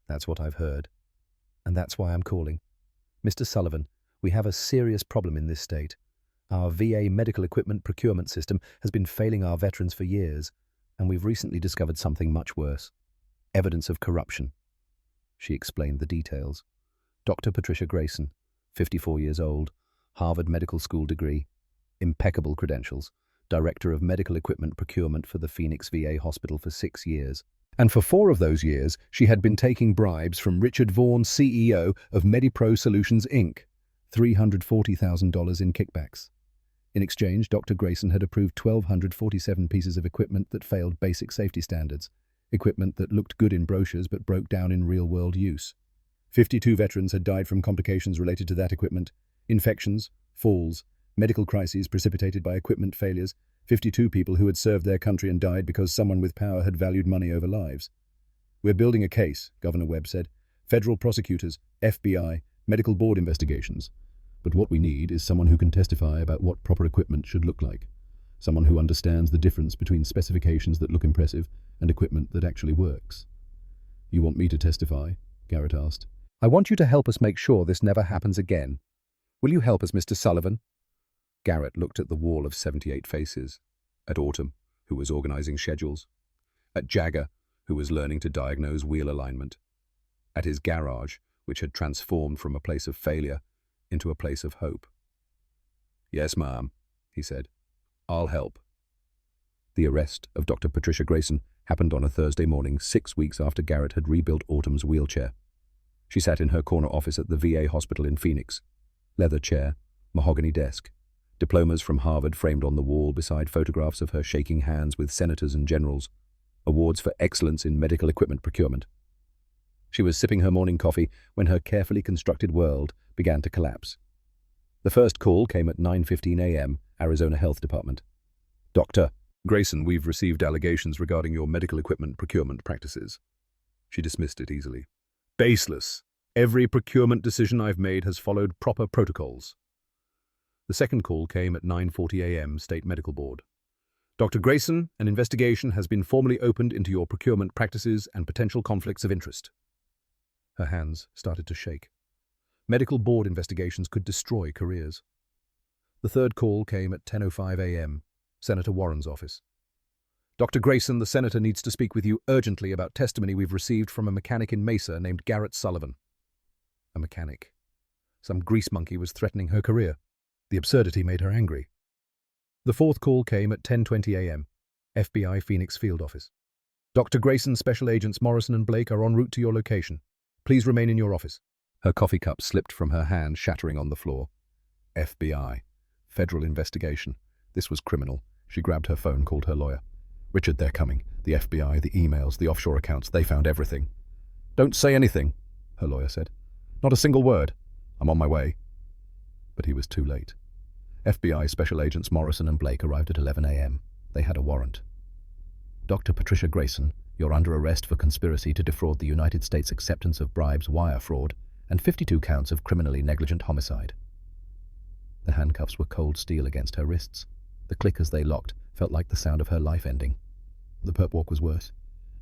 "That's what I've heard. And that's why I'm calling. Mr. Sullivan, we have a serious problem in this state. Our VA medical equipment procurement system has been failing our veterans for years, and we've recently discovered something much worse. Evidence of corruption." She explained the details. Dr. Patricia Grayson, 54 years old, Harvard Medical School degree, impeccable credentials, Director of Medical Equipment Procurement for the Phoenix VA Hospital for 6 years. And for 4 of those years, she had been taking bribes from Richard Vaughan, CEO of MediPro Solutions, Inc., $340,000 in kickbacks. In exchange, Dr. Grayson had approved 1,247 pieces of equipment that failed basic safety standards, equipment that looked good in brochures but broke down in real-world use. 52 veterans had died from complications related to that equipment: infections, falls, medical crises precipitated by equipment failures, 52 people who had served their country and died because someone with power had valued money over lives. "We're building a case," Governor Webb said. "Federal prosecutors, FBI, medical board investigations. But what we need is someone who can testify about what proper equipment should look like. Someone who understands the difference between specifications that look impressive and equipment that actually works." "You want me to testify?" Garrett asked. "I want you to help us make sure this never happens again. Will you help us, Mr. Sullivan?" Garrett looked at the wall of 78 faces. At Autumn, who was organizing schedules. At Jagger, who was learning to diagnose wheel alignment. At his garage, which had transformed from a place of failure into a place of hope. "Yes, ma'am," he said. "I'll help." The arrest of Dr. Patricia Grayson happened on a Thursday morning 6 weeks after Garrett had rebuilt Autumn's wheelchair. She sat in her corner office at the VA hospital in Phoenix. Leather chair, mahogany desk, diplomas from Harvard framed on the wall beside photographs of her shaking hands with senators and generals, awards for excellence in medical equipment procurement. She was sipping her morning coffee when her carefully constructed world began to collapse. The first call came at 9:15 a.m., Arizona Health Department. "Dr. Grayson, we've received allegations regarding your medical equipment procurement practices." She dismissed it easily. "Baseless. Every procurement decision I've made has followed proper protocols." The second call came at 9:40 a.m., State Medical Board. "Dr. Grayson, an investigation has been formally opened into your procurement practices and potential conflicts of interest." Her hands started to shake. Medical board investigations could destroy careers. The third call came at 10:05 a.m., Senator Warren's office. "Dr. Grayson, the senator needs to speak with you urgently about testimony we've received from a mechanic in Mesa named Garrett Sullivan." A mechanic. Some grease monkey was threatening her career. The absurdity made her angry. The fourth call came at 10:20 a.m., FBI Phoenix Field Office. "Dr. Grayson, Special Agents Morrison and Blake are en route to your location. Please remain in your office." Her coffee cup slipped from her hand, shattering on the floor. FBI. Federal investigation. This was criminal. She grabbed her phone, called her lawyer. "Richard, they're coming. The FBI, the emails, the offshore accounts, they found everything." "Don't say anything," her lawyer said. "Not a single word. I'm on my way." But he was too late. FBI Special Agents Morrison and Blake arrived at 11 a.m. They had a warrant. "Dr. Patricia Grayson, you're under arrest for conspiracy to defraud the United States acceptance of bribes, wire fraud, and 52 counts of criminally negligent homicide." The handcuffs were cold steel against her wrists. The click as they locked felt like the sound of her life ending. The perp walk was worse.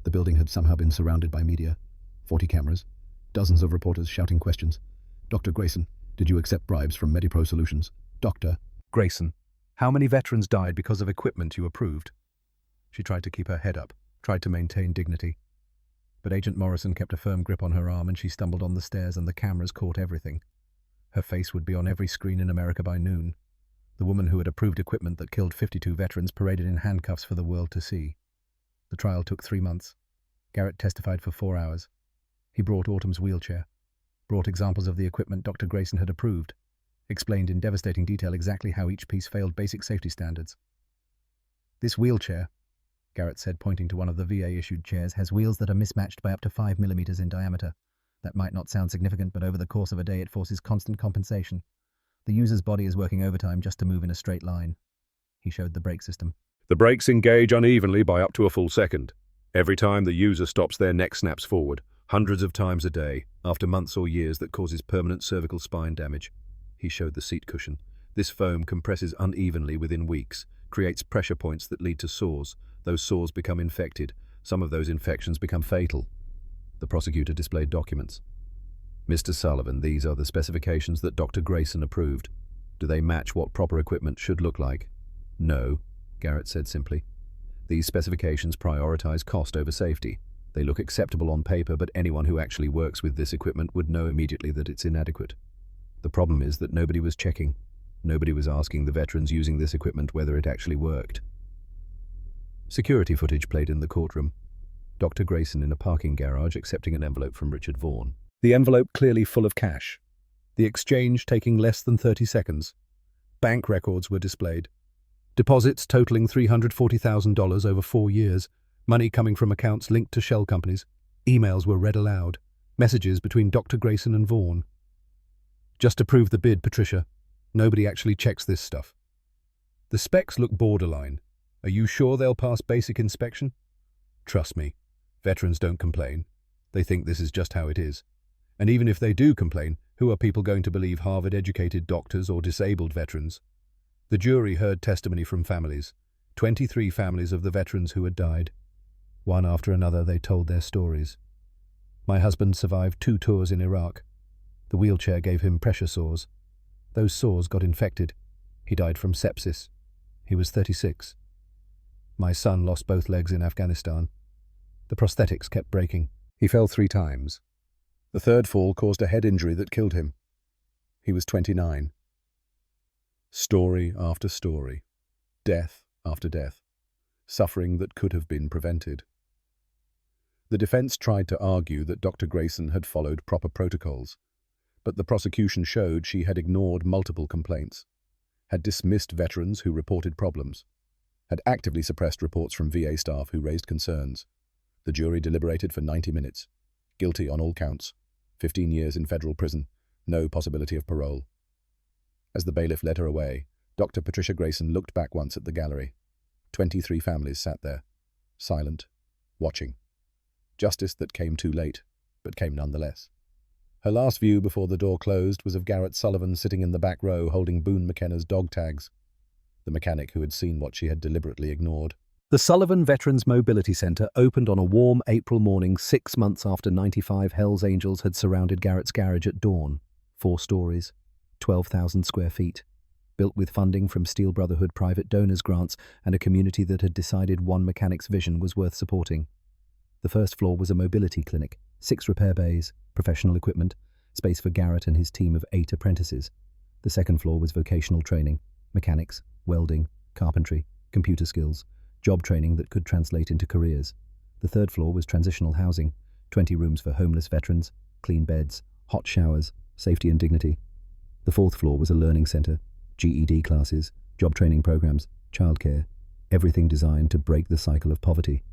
The building had somehow been surrounded by media. 40 cameras. Dozens of reporters shouting questions. "Dr. Grayson, Did you accept bribes from MediPro Solutions? Dr. Grayson, how many veterans died because of equipment you approved? She tried to keep her head up, tried to maintain dignity. But Agent Morrison kept a firm grip on her arm and she stumbled on the stairs and the cameras caught everything. Her face would be on every screen in America by noon. The woman who had approved equipment that killed 52 veterans paraded in handcuffs for the world to see. The trial took 3 months. Garrett testified for 4 hours. He brought Autumn's wheelchair, brought examples of the equipment Dr. Grayson had approved, explained in devastating detail exactly how each piece failed basic safety standards. This wheelchair, Garrett said, pointing to one of the VA-issued chairs, has wheels that are mismatched by up to 5 millimeters in diameter. That might not sound significant, but over the course of a day it forces constant compensation. The user's body is working overtime just to move in a straight line. He showed the brake system. The brakes engage unevenly by up to a full second. Every time the user stops, their neck snaps forward, hundreds of times a day, after months or years that causes permanent cervical spine damage. He showed the seat cushion. This foam compresses unevenly within weeks, creates pressure points that lead to sores. Those sores become infected. Some of those infections become fatal. The prosecutor displayed documents. Mr. Sullivan, these are the specifications that Dr. Grayson approved. Do they match what proper equipment should look like? No, Garrett said simply. These specifications prioritize cost over safety. They look acceptable on paper, but anyone who actually works with this equipment would know immediately that it's inadequate. The problem is that nobody was checking. Nobody was asking the veterans using this equipment whether it actually worked. Security footage played in the courtroom. Dr. Grayson in a parking garage accepting an envelope from Richard Vaughan. The envelope clearly full of cash. The exchange taking less than 30 seconds. Bank records were displayed. Deposits totaling $340,000 over 4 years. Money coming from accounts linked to shell companies. Emails were read aloud. Messages between Dr. Grayson and Vaughan. Just to prove the bid, Patricia. Nobody actually checks this stuff. The specs look borderline. Are you sure they'll pass basic inspection? Trust me, veterans don't complain. They think this is just how it is. And even if they do complain, who are people going to believe, Harvard-educated doctors or disabled veterans? The jury heard testimony from families, 23 families of the veterans who had died. One after another, they told their stories. My husband survived 2 tours in Iraq. The wheelchair gave him pressure sores. Those sores got infected. He died from sepsis. He was 36. My son lost both legs in Afghanistan. The prosthetics kept breaking. He fell 3 times. The 3rd fall caused a head injury that killed him. He was 29. Story after story. Death after death. Suffering that could have been prevented. The defense tried to argue that Dr. Grayson had followed proper protocols, but the prosecution showed she had ignored multiple complaints, had dismissed veterans who reported problems, had actively suppressed reports from VA staff who raised concerns. The jury deliberated for 90 minutes. Guilty on all counts. 15 years in federal prison. No possibility of parole. As the bailiff led her away, Dr. Patricia Grayson looked back once at the gallery. 23 families sat there, silent, watching. Justice that came too late, but came nonetheless. Her last view before the door closed was of Garrett Sullivan sitting in the back row holding Boone McKenna's dog tags, the mechanic who had seen what she had deliberately ignored. The Sullivan Veterans Mobility Center opened on a warm April morning 6 months after 95 Hells Angels had surrounded Garrett's garage at dawn. 4 stories, 12,000 square feet, built with funding from Steel Brotherhood private donors grants and a community that had decided one mechanic's vision was worth supporting. The first floor was a mobility clinic, 6 repair bays, professional equipment, space for Garrett and his team of 8 apprentices. The second floor was vocational training, mechanics, welding, carpentry, computer skills, job training that could translate into careers. The third floor was transitional housing, 20 rooms for homeless veterans, clean beds, hot showers, safety and dignity. The fourth floor was a learning center, GED classes, job training programs, childcare, everything designed to break the cycle of poverty.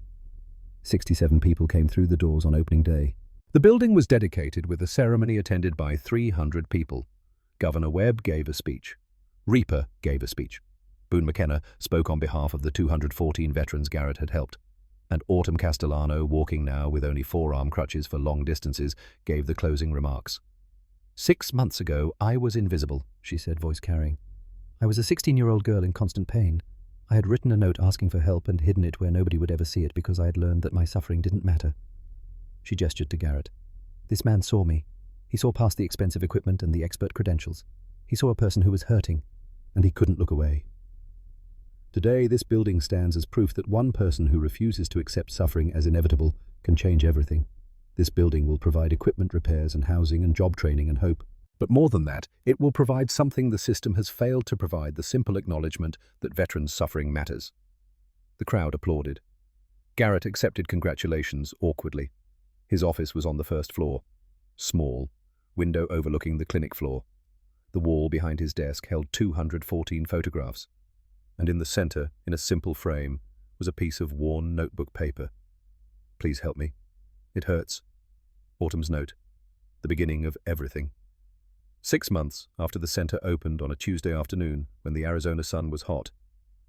67 people came through the doors on opening day. The building was dedicated with a ceremony attended by 300 people. Governor Webb gave a speech. Reaper gave a speech. Boone McKenna spoke on behalf of the 214 veterans Garrett had helped. And Autumn Castellano, walking now with only forearm crutches for long distances, gave the closing remarks. 6 months ago, I was invisible, she said, voice carrying. I was a 16-year-old girl in constant pain. I had written a note asking for help and hidden it where nobody would ever see it because I had learned that my suffering didn't matter. She gestured to Garrett. This man saw me. He saw past the expensive equipment and the expert credentials. He saw a person who was hurting, and he couldn't look away. Today, this building stands as proof that one person who refuses to accept suffering as inevitable can change everything. This building will provide equipment repairs and housing and job training and hope. But more than that, it will provide something the system has failed to provide: the simple acknowledgement that veterans' suffering matters. The crowd applauded. Garrett accepted congratulations awkwardly. His office was on the first floor. Small, window overlooking the clinic floor. The wall behind his desk held 214 photographs, and in the center, in a simple frame, was a piece of worn notebook paper. "Please help me. It hurts." Autumn's note. The beginning of everything. 6 months after the center opened on a Tuesday afternoon, when the Arizona sun was hot,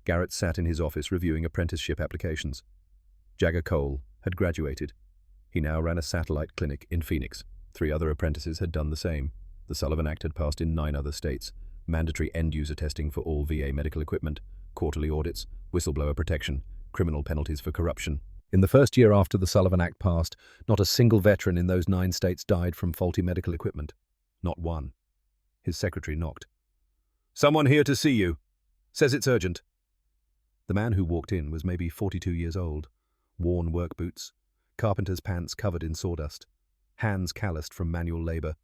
Garrett sat in his office reviewing apprenticeship applications. Jagger Cole had graduated. He now ran a satellite clinic in Phoenix. 3 other apprentices had done the same. The Sullivan Act had passed in 9 other states. Mandatory end-user testing for all VA medical equipment, quarterly audits, whistleblower protection, criminal penalties for corruption. In the first year after the Sullivan Act passed, not a single veteran in those 9 states died from faulty medical equipment. Not one. His secretary knocked. "Someone here to see you. Says it's urgent." The man who walked in was maybe 42 years old. Worn work boots, carpenter's pants covered in sawdust, hands calloused from manual labor,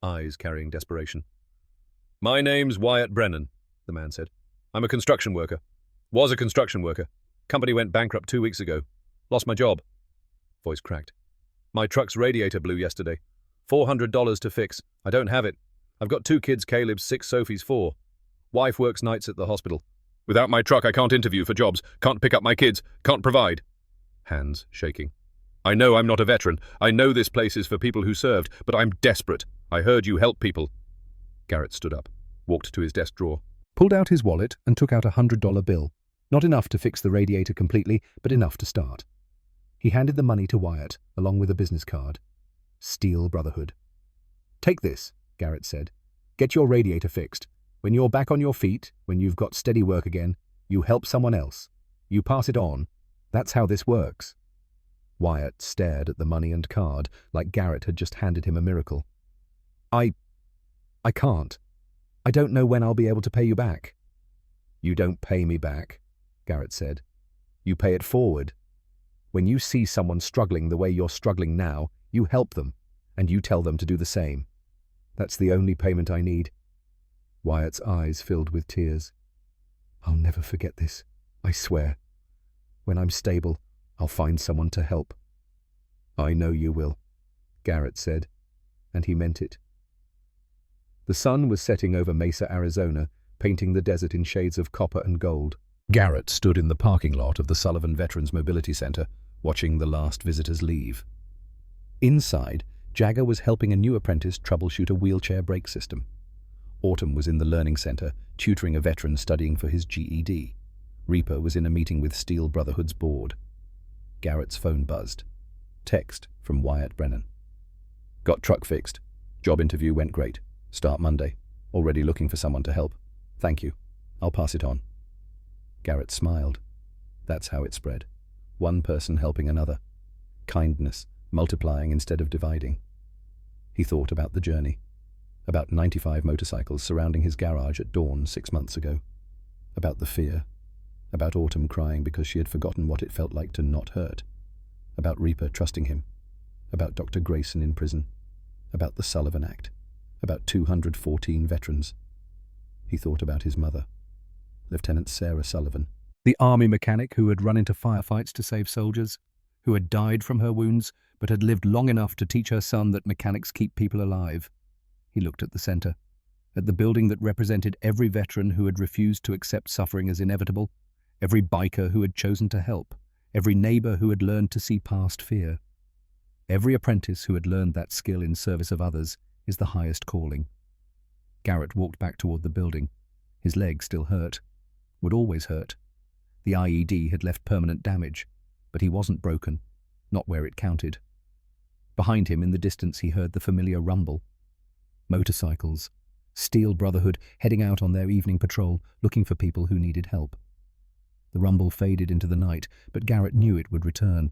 eyes carrying desperation. "My name's Wyatt Brennan," the man said. "I'm a construction worker. Was a construction worker. Company went bankrupt 2 weeks ago. Lost my job." Voice cracked. "My truck's radiator blew yesterday. $400 to fix. I don't have it. I've got 2 kids, Caleb's 6, Sophie's 4. Wife works nights at the hospital. Without my truck, I can't interview for jobs, can't pick up my kids, can't provide." Hands shaking. "I know I'm not a veteran. I know this place is for people who served, but I'm desperate. I heard you help people." Garrett stood up, walked to his desk drawer, pulled out his wallet and took out a $100 bill. Not enough to fix the radiator completely, but enough to start. He handed the money to Wyatt, along with a business card. Steel Brotherhood. "Take this," Garrett said. "Get your radiator fixed. When you're back on your feet, when you've got steady work again, you help someone else. You pass it on. That's how this works." Wyatt stared at the money and card like Garrett had just handed him a miracle. I can't. I don't know when I'll be able to pay you back." "You don't pay me back," Garrett said. "You pay it forward. When you see someone struggling the way you're struggling now, you help them, and you tell them to do the same. That's the only payment I need." Wyatt's eyes filled with tears. "I'll never forget this, I swear. When I'm stable, I'll find someone to help." "I know you will," Garrett said, and he meant it. The sun was setting over Mesa, Arizona, painting the desert in shades of copper and gold. Garrett stood in the parking lot of the Sullivan Veterans Mobility Center, watching the last visitors leave. Inside, Jagger was helping a new apprentice troubleshoot a wheelchair brake system. Autumn was in the learning center, tutoring a veteran studying for his GED. Reaper was in a meeting with Steel Brotherhood's board. Garrett's phone buzzed. Text from Wyatt Brennan. "Got truck fixed. Job interview went great. Start Monday. Already looking for someone to help. Thank you. I'll pass it on." Garrett smiled. That's how it spread. One person helping another. Kindness, multiplying instead of dividing. He thought about the journey. About 95 motorcycles surrounding his garage at dawn 6 months ago. About the fear. About Autumn crying because she had forgotten what it felt like to not hurt. About Reaper trusting him. About Dr. Grayson in prison. About the Sullivan Act. About 214 veterans. He thought about his mother, Lieutenant Sarah Sullivan, the army mechanic who had run into firefights to save soldiers, who had died from her wounds but had lived long enough to teach her son that mechanics keep people alive. He looked at the center, at the building that represented every veteran who had refused to accept suffering as inevitable, every biker who had chosen to help, every neighbor who had learned to see past fear. Every apprentice who had learned that skill in service of others is the highest calling. Garrett walked back toward the building. His leg still hurt. Would always hurt. The IED had left permanent damage, but he wasn't broken, not where it counted. Behind him in the distance he heard the familiar rumble. Motorcycles. Steel Brotherhood heading out on their evening patrol, looking for people who needed help. The rumble faded into the night, but Garrett knew it would return.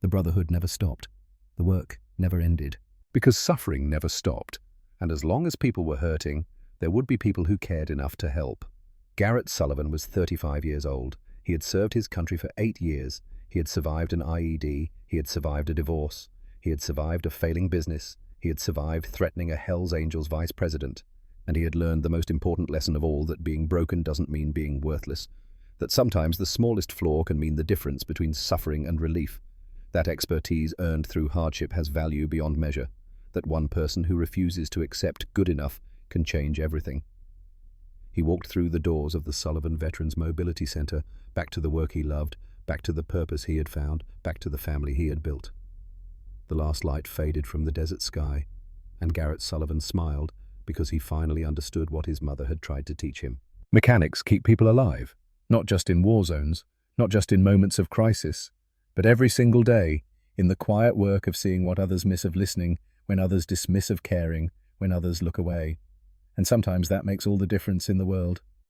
The Brotherhood never stopped. The work never ended. Because suffering never stopped, And as long as people were hurting, there would be people who cared enough to help. Garrett Sullivan was 35 years old. He had served his country for 8 years. He had survived an IED. He had survived a divorce. He had survived a failing business. He had survived threatening a Hells Angels vice president. And he had learned the most important lesson of all, that being broken doesn't mean being worthless. That sometimes the smallest flaw can mean the difference between suffering and relief. That expertise earned through hardship has value beyond measure. That one person who refuses to accept good enough can change everything. He walked through the doors of the Sullivan Veterans Mobility Center, back to the work he loved, back to the purpose he had found, back to the family he had built. The last light faded from the desert sky, and Garrett Sullivan smiled because he finally understood what his mother had tried to teach him. Mechanics keep people alive, not just in war zones, not just in moments of crisis, but every single day, in the quiet work of seeing what others miss, of listening, when others dismiss, of caring, when others look away. And sometimes that makes all the difference in the world.